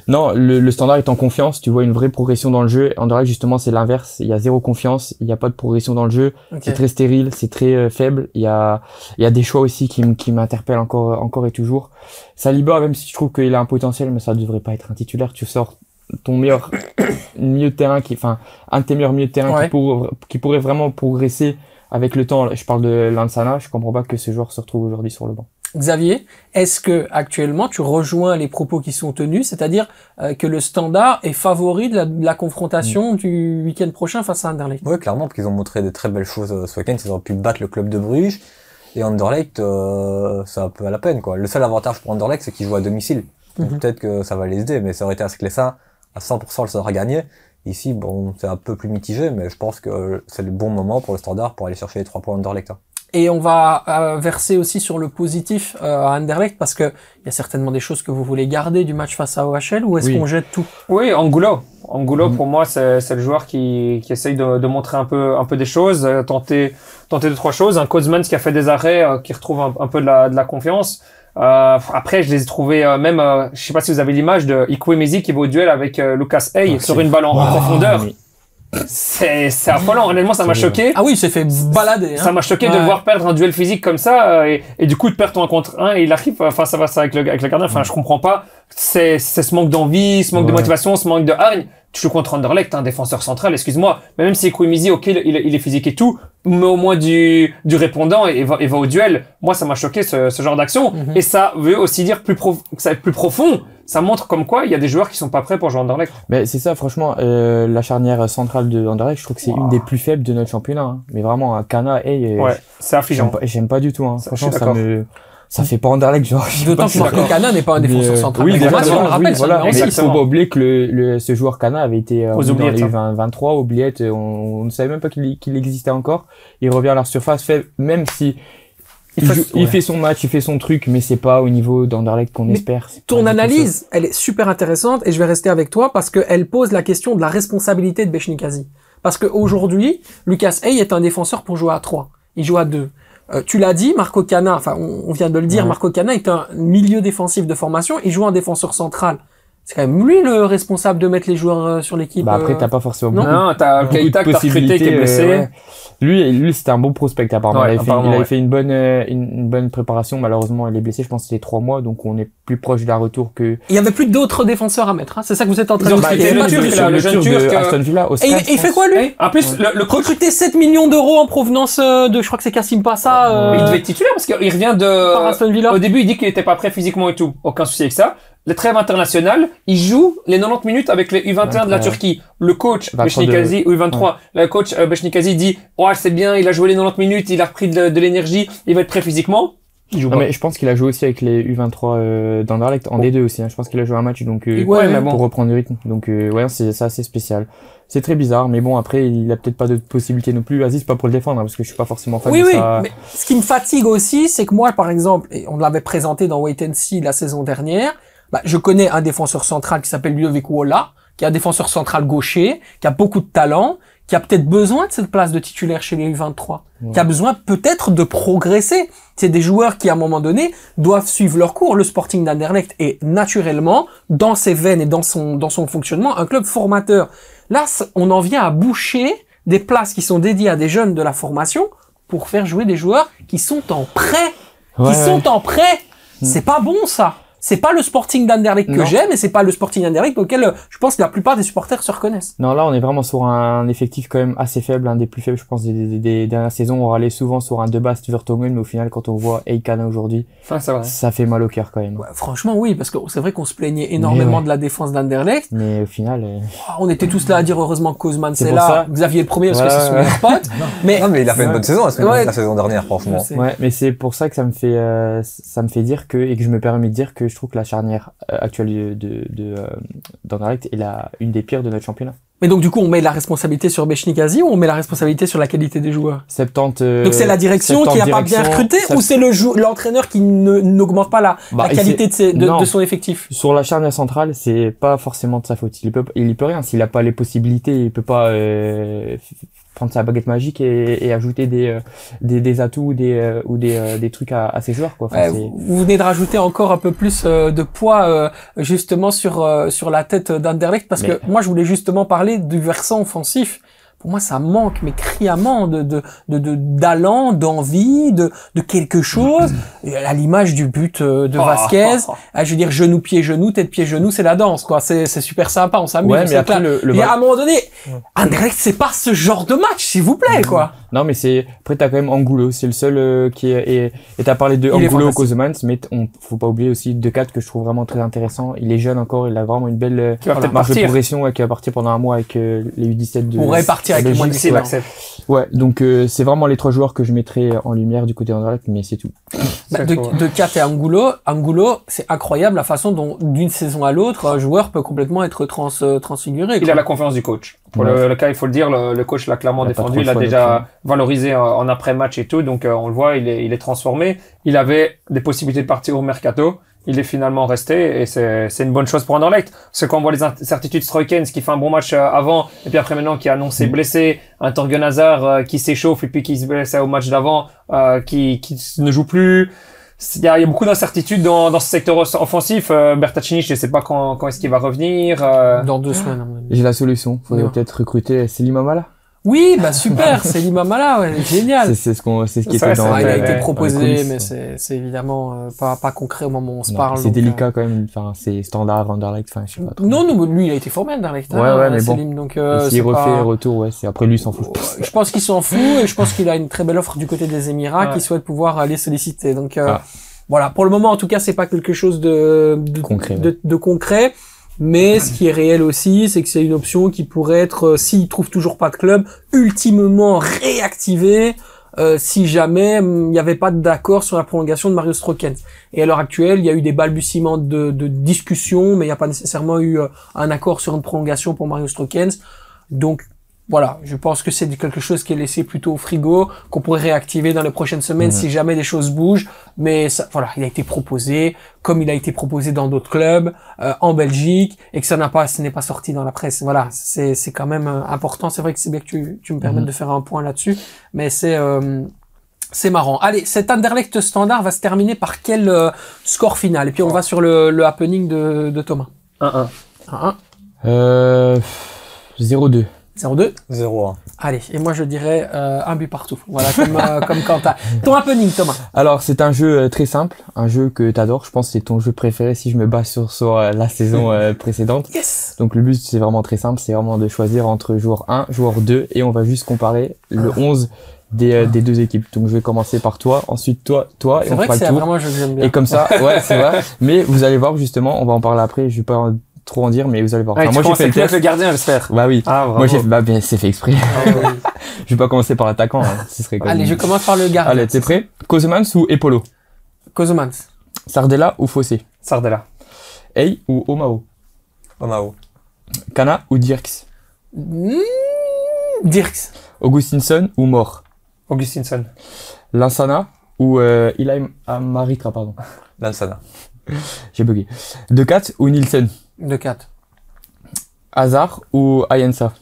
Speaker 4: non, le Standard est en confiance, tu vois une vraie progression dans le jeu. Anderlecht justement c'est l'inverse, il y a 0 confiance, il n'y a pas de progression dans le jeu, c'est très stérile, c'est très faible. Il y a des choix aussi qui m'interpellent encore et toujours. Saliba, même si je trouve qu'il a un potentiel, mais ça devrait pas être un titulaire. Tu sors ton meilleur milieu de terrain un de tes meilleurs milieux de terrain qui pourrait vraiment progresser avec le temps. Je parle de Lansana, je comprends pas que ce joueur se retrouve aujourd'hui sur le banc.
Speaker 1: Xavier, est-ce que actuellement tu rejoins les propos qui sont tenus, c'est-à-dire que le Standard est favori de la confrontation du week-end prochain face à Anderlecht?
Speaker 3: Oui, clairement, parce qu'ils ont montré des très belles choses ce week-end. Ils ont pu battre le club de Bruges et Anderlecht, c'est un peu à la peine, quoi. Le seul avantage pour Anderlecht, c'est qu'ils jouent à domicile. Donc peut-être que ça va les aider, mais ça aurait été à Sclessin, à 100% le Standard gagné. Ici, bon, c'est un peu plus mitigé, mais je pense que c'est le bon moment pour le Standard pour aller chercher les 3 points Anderlecht.
Speaker 1: Et on va verser aussi sur le positif à Anderlecht parce que il y a certainement des choses que vous voulez garder du match face à OHL ou est-ce qu'on jette tout?
Speaker 2: Oui, Angulo, pour moi c'est le joueur qui essaye de montrer un peu des choses, tenter 2-3 choses. Un Kozmans qui a fait des arrêts, qui retrouve un peu de la confiance. Après, je les ai trouvés je sais pas si vous avez l'image de Ikwemezi qui va au duel avec Lucas Hey sur une balle en profondeur. C'est affolant, honnêtement ça m'a choqué.
Speaker 1: Ah oui, il s'est fait balader.
Speaker 2: Ça m'a choqué de le voir perdre un duel physique comme ça et du coup de perdre ton 1 contre 1 et il arrive face à face avec le gardien. Enfin, je comprends pas. C'est ce manque d'envie, ce manque de motivation, ce manque de hargne. Tu joues contre Anderlecht, un défenseur central, excuse-moi. Mais même si Ikwemezi, ok, il est physique et tout, mais au moins du répondant et va au duel. Moi, ça m'a choqué ce genre d'action. Et ça veut aussi dire que ça va être plus profond. Ça montre comme quoi il y a des joueurs qui sont pas prêts pour jouer Anderlecht.
Speaker 4: Mais c'est ça, franchement, la charnière centrale de Anderlecht, je trouve que c'est une des plus faibles de notre championnat. Hein. Mais vraiment, un Kana,
Speaker 2: c'est affligeant.
Speaker 4: J'aime pas du tout. Hein. Franchement, ça fait pas Anderlecht, genre.
Speaker 1: D'autant que Marco Kana n'est pas un défenseur central.
Speaker 4: Oui,
Speaker 1: on le rappelle,
Speaker 4: voilà. Mais il faut pas oublier que ce joueur Kana avait été dans les U23, oubliettes, on ne savait même pas qu'il existait encore. Il revient à la surface, même si il fait son match, il fait son truc, mais c'est pas au niveau d'Anderlecht qu'on espère.
Speaker 1: Ton analyse, elle est super intéressante et je vais rester avec toi parce qu'elle pose la question de la responsabilité de Besnikazi. Parce qu'aujourd'hui, Lucas Hey est un défenseur pour jouer à 3. Il joue à 2. Tu l'as dit, Marco Kana, enfin on vient de le dire, Marco Kana est un milieu défensif de formation, il joue un défenseur central. c'est quand même lui le responsable de mettre les joueurs sur l'équipe.
Speaker 4: Bah après, t'as pas forcément
Speaker 1: non.
Speaker 4: beaucoup,
Speaker 2: Non, t'as
Speaker 4: beaucoup de
Speaker 2: Keita que t'as recruté qui est blessé.
Speaker 4: ouais. Lui, c'était un bon prospect apparemment.
Speaker 2: Ouais,
Speaker 4: Il avait fait une bonne préparation. Malheureusement, il est blessé. Je pense que c'était 3 mois, donc on est plus proche d'un retour que.
Speaker 1: Il y avait plus d'autres défenseurs à mettre. Hein. C'est ça que vous êtes en train de
Speaker 2: Ils ont
Speaker 1: dire.
Speaker 2: recruté le jeune Turc
Speaker 4: de Aston Villa.
Speaker 1: Et il fait quoi lui?
Speaker 2: En plus, le coach,
Speaker 1: Recruter 7 millions d'euros en provenance de, je crois que c'est Kassim Passa.
Speaker 2: il devait être titulaire parce qu'il revient
Speaker 1: par
Speaker 2: de.
Speaker 1: Aston Villa.
Speaker 2: Au début, il dit qu'il était pas prêt physiquement et tout. Aucun souci avec ça. Le trêve international, il joue les 90 minutes avec les U21 de la Turquie. Le coach Beshnikazi, ou U23, le coach Beshnikazi dit ouais, c'est bien, il a joué les 90 minutes, il a repris de l'énergie, il va être prêt physiquement. Il joue
Speaker 4: Non,
Speaker 2: pas.
Speaker 4: mais je pense qu'il a joué aussi avec les U23 d'Anderlecht en D2 aussi. Hein. Je pense qu'il a joué un match donc
Speaker 1: Ouais, mais
Speaker 4: pour reprendre le rythme. Donc ouais, c'est assez spécial. C'est très bizarre, mais bon après il a peut-être pas de possibilité non plus. Vas-y, c'est pas pour le défendre hein, parce que je suis pas forcément fan de ça.
Speaker 1: Mais ce qui me fatigue aussi, c'est que moi, par exemple, et on l'avait présenté dans Wait and See la saison dernière, je connais un défenseur central qui s'appelle Ludovic Wola, qui est un défenseur central gaucher, qui a beaucoup de talent, qui a peut-être besoin de cette place de titulaire chez les U23, qui a besoin peut-être de progresser. C'est des joueurs qui, à un moment donné, doivent suivre leur cours. Le Sporting d'Anderlecht est naturellement, dans ses veines et dans son fonctionnement, un club formateur. Là, on en vient à boucher des places qui sont dédiées à des jeunes de la formation pour faire jouer des joueurs qui sont en prêt. En prêt. C'est pas bon, ça. C'est pas le Sporting d'Anderlecht que j'aime et c'est pas le Sporting d'Anderlecht auquel je pense que la plupart des supporters se reconnaissent.
Speaker 4: Non, là on est vraiment sur un effectif quand même assez faible, un des plus faibles je pense des dernières saisons. On râlait souvent sur un De Bast Vertonghen, mais au final quand on voit Eikana aujourd'hui, ça fait mal au cœur quand même.
Speaker 1: Ouais, franchement oui, parce que c'est vrai qu'on se plaignait énormément de la défense d'Anderlecht.
Speaker 4: Mais au final...
Speaker 1: on était tous là à dire heureusement que Kozman c'est là, Xavier le premier parce que c'est son meilleur pote.
Speaker 3: Non mais il a fait une bonne saison la saison dernière franchement.
Speaker 4: Ouais, mais c'est pour ça que ça me fait dire que, et que je me permets de dire que je trouve que la charnière actuelle d'Anderlecht est une des pires de notre championnat.
Speaker 1: Mais donc du coup on met la responsabilité sur Beshnikazi ou on met la responsabilité sur la qualité des joueurs?
Speaker 4: 70.
Speaker 1: Donc c'est la direction qui a pas bien recruté ou c'est l'entraîneur qui n'augmente pas la qualité de son effectif?
Speaker 4: Sur la charnière centrale, c'est pas forcément de sa faute. Il peut rien. S'il a pas les possibilités, il peut pas prendre sa baguette magique et ajouter des atouts ou des trucs à ses joueurs quoi. Enfin,
Speaker 1: vous venez de rajouter encore un peu plus de poids justement sur la tête d'Anderlecht parce que moi je voulais justement parler du versant offensif. Pour moi, ça manque, mais criamment d'allant, d'envie, de quelque chose. À l'image du but de Vasquez. Je veux dire, genou, pied, genou, tête, pied, genou, c'est la danse, quoi. C'est super sympa, on s'amuse.
Speaker 4: Ouais, mais après,
Speaker 1: et à un moment donné, Anderlecht, c'est pas ce genre de match, s'il vous plaît, quoi.
Speaker 4: Non, mais après, t'as quand même Angulo. C'est le seul qui est, et t'as parlé de Angulo Kozemans, mais faut pas oublier aussi De Cat que je trouve vraiment très intéressant. Il est jeune encore, il a vraiment une belle marge de progression, qui va partir pendant un mois avec les U17 de...
Speaker 1: Pourrait partir avec moins de
Speaker 4: Ouais, donc c'est vraiment les 3 joueurs que je mettrais en lumière du côté d'Anderlecht, mais c'est tout.
Speaker 1: De Cat et Angulo, c'est incroyable la façon dont d'une saison à l'autre un joueur peut complètement être transfiguré.
Speaker 2: Il a la confiance du coach. Pour le cas, il faut le dire, le coach l'a clairement défendu, il l'a déjà valorisé en après-match et tout, donc on le voit, il est transformé. Il avait des possibilités de partir au mercato. Il est finalement resté et c'est une bonne chose pour Anderlecht. Parce que quand on voit les incertitudes, Stroikens qui fait un bon match avant et puis après maintenant qui est annoncé blessé, un Torgen Hazard qui s'échauffe et puis qui se blesse au match d'avant, qui ne joue plus. Il y a beaucoup d'incertitudes dans ce secteur offensif. Bertaccini, je ne sais pas quand est-ce qu'il va revenir.
Speaker 1: Dans 2 semaines.
Speaker 4: J'ai la solution. Faudrait peut-être recruter Selim Amala.
Speaker 1: Oui, super, c'est Limamala, génial.
Speaker 4: C'est ce qui était dans.
Speaker 1: Il a été proposé, mais c'est évidemment pas concret au moment où on se parle.
Speaker 4: C'est délicat quand même. Enfin, c'est standard Anderlecht. Enfin, je sais pas trop.
Speaker 1: Non, lui, il a été formé à Anderlecht.
Speaker 4: Ouais, mais bon.
Speaker 1: Selim, donc
Speaker 4: s'il refait retour, c'est après lui, il s'en fout.
Speaker 1: Je pense qu'il s'en fout et je pense qu'il a une très belle offre du côté des Émirats qu'il souhaite pouvoir aller solliciter. Donc voilà, pour le moment, en tout cas, c'est pas quelque chose de concret. Mais ce qui est réel aussi, c'est que c'est une option qui pourrait être, s'il trouve toujours pas de club, ultimement réactivée si jamais il n'y avait pas d'accord sur la prolongation de Mario Stroikens. Et à l'heure actuelle, il y a eu des balbutiements de discussions, mais il n'y a pas nécessairement eu un accord sur une prolongation pour Mario Stroikens. Donc voilà, je pense que c'est quelque chose qui est laissé plutôt au frigo, qu'on pourrait réactiver dans les prochaines semaines si jamais des choses bougent. Mais ça, voilà, il a été proposé, comme il a été proposé dans d'autres clubs, en Belgique, et que ce n'est pas sorti dans la presse. Voilà, c'est quand même important. C'est vrai que c'est bien que tu me permettes de faire un point là-dessus, mais c'est marrant. Allez, cet Anderlecht Standard va se terminer par quel score final? Et puis on va sur le happening de Thomas.
Speaker 2: 1-1.
Speaker 1: 1-1.
Speaker 4: 0-2.
Speaker 1: 0-2.
Speaker 3: 0-1.
Speaker 1: Allez, et moi je dirais un but partout. Voilà, comme Quentin. Ton happening, Thomas.
Speaker 4: Alors, c'est un jeu très simple, un jeu que t'adores. Je pense que c'est ton jeu préféré si je me base sur la saison précédente.
Speaker 1: Yes.
Speaker 4: Donc, le but, c'est vraiment très simple. C'est vraiment de choisir entre joueur 1, joueur 2, et on va juste comparer le 11 des deux équipes. Donc, je vais commencer par toi, ensuite toi, et
Speaker 1: C'est
Speaker 4: on
Speaker 1: vrai
Speaker 4: fera
Speaker 1: que
Speaker 4: le
Speaker 1: c'est
Speaker 4: tour.
Speaker 1: vraiment un jeu que j'aime bien.
Speaker 4: Et comme ça, ouais, c'est vrai. Mais vous allez voir, justement, on va en parler après. Je vais pas trop en dire, mais vous allez voir.
Speaker 2: Ouais,
Speaker 4: Enfin,
Speaker 2: tu
Speaker 4: moi, j'ai fait le test.
Speaker 2: le gardien, j'espère.
Speaker 4: Bah oui.
Speaker 2: Ah, bravo.
Speaker 4: Moi, j'ai fait, bah, bien, c'est fait exprès.
Speaker 1: Ah, oui.
Speaker 4: Je vais pas commencer par l'attaquant, hein. Ce serait quand
Speaker 1: Allez,
Speaker 4: même-
Speaker 1: je commence par le gardien.
Speaker 4: Allez, t'es prêt? Kozemans ou Epolo?
Speaker 1: Kozemans.
Speaker 4: Sardella ou Fossé?
Speaker 2: Sardella.
Speaker 4: Hey ou Omao?
Speaker 3: Omao.
Speaker 4: Kana ou Dirks?
Speaker 1: Dirks.
Speaker 4: Augustinson ou Mort?
Speaker 2: Augustinson.
Speaker 4: Lansana ou Ilaim Amaritra, pardon.
Speaker 3: Lansana.
Speaker 4: J'ai bugué. Decat ou Nielsen?
Speaker 1: De 4.
Speaker 4: Hazard ou Ayensa?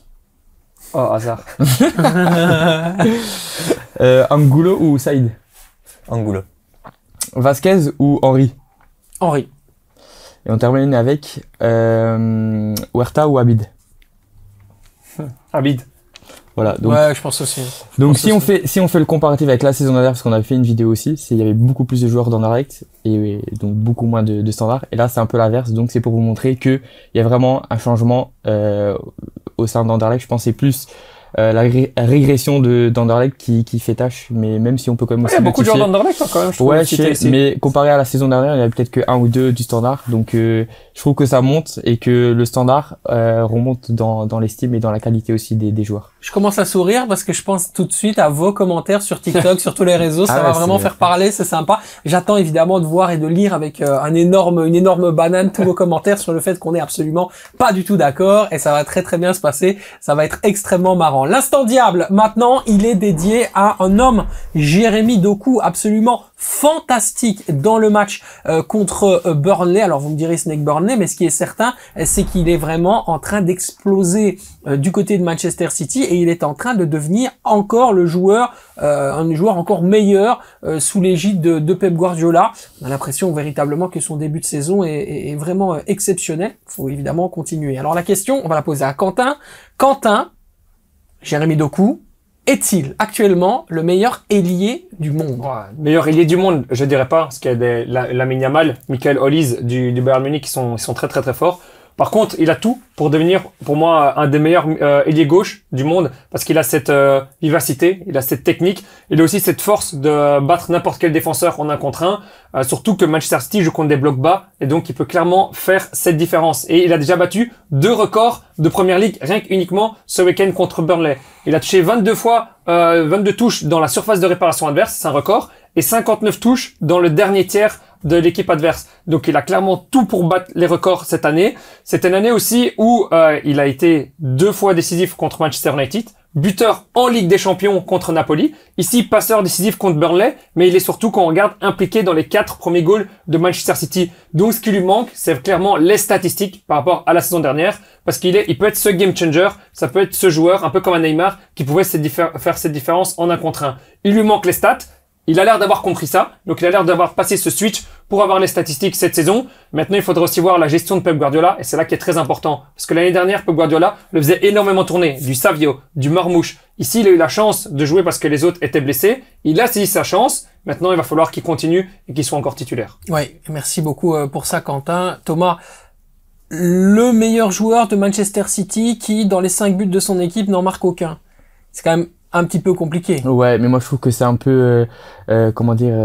Speaker 2: Oh, hasard.
Speaker 4: Angulo ou Saïd?
Speaker 3: Angulo.
Speaker 4: Vasquez ou Henry?
Speaker 1: Henri.
Speaker 4: Et on termine avec Huerta ou Abid?
Speaker 2: Abid.
Speaker 4: Voilà. Donc,
Speaker 1: Ouais, je pense aussi.
Speaker 4: donc
Speaker 1: pense
Speaker 4: si on fait le comparatif avec la saison dernière, parce qu'on avait fait une vidéo aussi, il y avait beaucoup plus de joueurs d'Anderlecht et donc beaucoup moins de standards. Et là, c'est un peu l'inverse. Donc c'est pour vous montrer que il y a vraiment un changement au sein d'Anderlecht. Je pense que c'est plus la régression d'Anderlecht qui fait tâche. Mais même si on peut quand même
Speaker 2: Il y
Speaker 4: aussi
Speaker 2: a beaucoup de
Speaker 4: notifier-
Speaker 2: joueurs d'Anderlecht, hein, quand même, je trouve.
Speaker 4: Ouais, je
Speaker 2: citer
Speaker 4: sais,
Speaker 2: ici.
Speaker 4: mais comparé à la saison dernière, il y avait peut-être que un ou deux du standard. Donc, je trouve que ça monte et que le standard remonte dans l'estime et dans la qualité aussi des joueurs.
Speaker 1: Je commence à sourire parce que je pense tout de suite à vos commentaires sur TikTok, sur tous les réseaux. Ça
Speaker 4: Ah
Speaker 1: va
Speaker 4: ouais,
Speaker 1: vraiment
Speaker 4: c'est-
Speaker 1: faire parler, c'est sympa. J'attends évidemment de voir et de lire avec une énorme banane tous vos commentaires sur le fait qu'on est absolument pas du tout d'accord et ça va très très bien se passer. Ça va être extrêmement marrant. L'instant diable, maintenant, il est dédié à un homme, Jérémy Doku, absolument fantastique dans le match contre Burnley. Alors vous me direz ce n'est que Burnley, mais ce qui est certain, c'est qu'il est vraiment en train d'exploser du côté de Manchester City et il est en train de devenir encore le joueur, un joueur encore meilleur sous l'égide de Pep Guardiola. On a l'impression véritablement que son début de saison est vraiment exceptionnel. Il faut évidemment continuer. Alors la question, on va la poser à Quentin. Quentin, Jérémy Doku, est-il actuellement le meilleur ailier du monde?
Speaker 2: Ouais, meilleur ailier du monde, je dirais pas, parce qu'il y a Lamine Yamal, Michael Olise du Bayern Munich qui sont très très très forts. Par contre, il a tout pour devenir, pour moi, un des meilleurs ailiers gauche du monde, parce qu'il a cette vivacité, il a cette technique, il a aussi cette force de battre n'importe quel défenseur en 1 contre 1, surtout que Manchester City joue contre des blocs bas, et donc il peut clairement faire cette différence. Et il a déjà battu 2 records de Premier League, rien qu'uniquement ce week-end contre Burnley. Il a touché 22 touches dans la surface de réparation adverse, c'est un record, et 59 touches dans le dernier tiers de l'équipe adverse. Donc il a clairement tout pour battre les records cette année. C'était une année aussi où il a été 2 fois décisif contre Manchester United, buteur en Ligue des Champions contre Napoli, ici passeur décisif contre Burnley, mais il est surtout, quand on regarde, impliqué dans les 4 premiers goals de Manchester City. Donc ce qui lui manque, c'est clairement les statistiques par rapport à la saison dernière, parce il peut être ce game changer, ça peut être ce joueur, un peu comme un Neymar, qui pouvait faire cette différence en 1 contre 1. Il lui manque les stats. Il a l'air d'avoir compris ça, donc il a l'air d'avoir passé ce switch pour avoir les statistiques cette saison. Maintenant, il faudra aussi voir la gestion de Pep Guardiola, et c'est là qui est très important. Parce que l'année dernière, Pep Guardiola le faisait énormément tourner, du Savio, du Marmouche. Ici, il a eu la chance de jouer parce que les autres étaient blessés. Il a saisi sa chance. Maintenant, il va falloir qu'il continue et qu'il soit encore titulaire.
Speaker 1: Oui, merci beaucoup pour ça, Quentin. Thomas, le meilleur joueur de Manchester City qui, dans les 5 buts de son équipe, n'en marque aucun. C'est quand même un petit peu compliqué.
Speaker 4: Ouais, mais moi je trouve que c'est un peu, comment dire,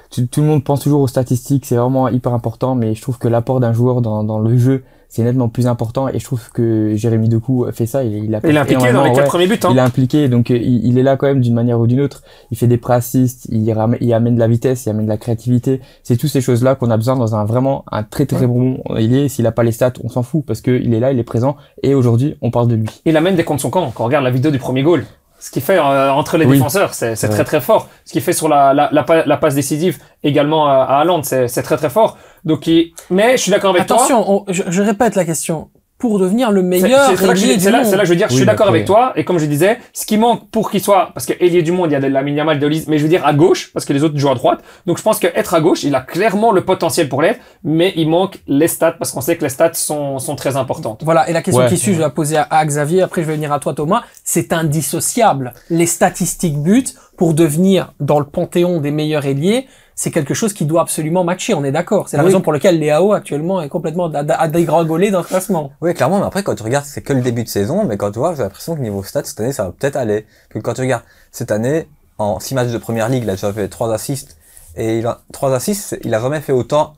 Speaker 4: tout le monde pense toujours aux statistiques, c'est vraiment hyper important, mais je trouve que l'apport d'un joueur dans le jeu, c'est nettement plus important, et je trouve que Jérémy Doku fait ça, il
Speaker 2: est impliqué dans les 4 premiers buts, hein.
Speaker 4: Il est impliqué, donc il est là quand même d'une manière ou d'une autre. Il fait des pré-assists, il amène de la vitesse, il amène de la créativité. C'est toutes ces choses-là qu'on a besoin dans un très très bon ailier. S'il a pas les stats, on s'en fout, parce que il est là, il est présent, et aujourd'hui, on parle de lui.
Speaker 2: Il amène des comptes son camp. Quand on regarde la vidéo du premier goal, ce qu'il fait entre les défenseurs, c'est très très fort. Ce qu'il fait sur la passe décisive également à Haaland, c'est très très fort. Donc, mais je suis d'accord avec toi.
Speaker 1: Attention, je répète la question. pour devenir le meilleur
Speaker 2: C'est là,
Speaker 1: ailier du monde.
Speaker 2: je veux dire, je
Speaker 4: Oui,
Speaker 2: suis d'accord
Speaker 4: après-
Speaker 2: avec toi. Et comme je disais, ce qui manque pour qu'il soit, parce que ailier du monde, il y a de Lamine Yamal, de Olise, mais je veux dire à gauche, parce que les autres jouent à droite. Donc je pense qu'être à gauche, il a clairement le potentiel pour l'être, mais il manque les stats, parce qu'on sait que les stats sont très importantes.
Speaker 1: Voilà, et la question
Speaker 4: Ouais,
Speaker 1: qui suit, je vais la poser à Xavier, après je vais venir à toi Thomas, c'est indissociable. Les statistiques buts, pour devenir dans le panthéon des meilleurs ailiers, c'est quelque chose qui doit absolument matcher, on est d'accord. C'est la
Speaker 3: Oui.
Speaker 1: raison pour laquelle Léao actuellement est complètement à dégringoler dans le classement.
Speaker 3: Oui, clairement, mais après, quand tu regardes, c'est que le début de saison, mais quand tu vois, j'ai l'impression que niveau stats, cette année, ça va peut-être aller. Que quand tu regardes, cette année, en 6 matchs de première ligue, il a déjà fait 3 assists, et 3 assists, il a jamais fait autant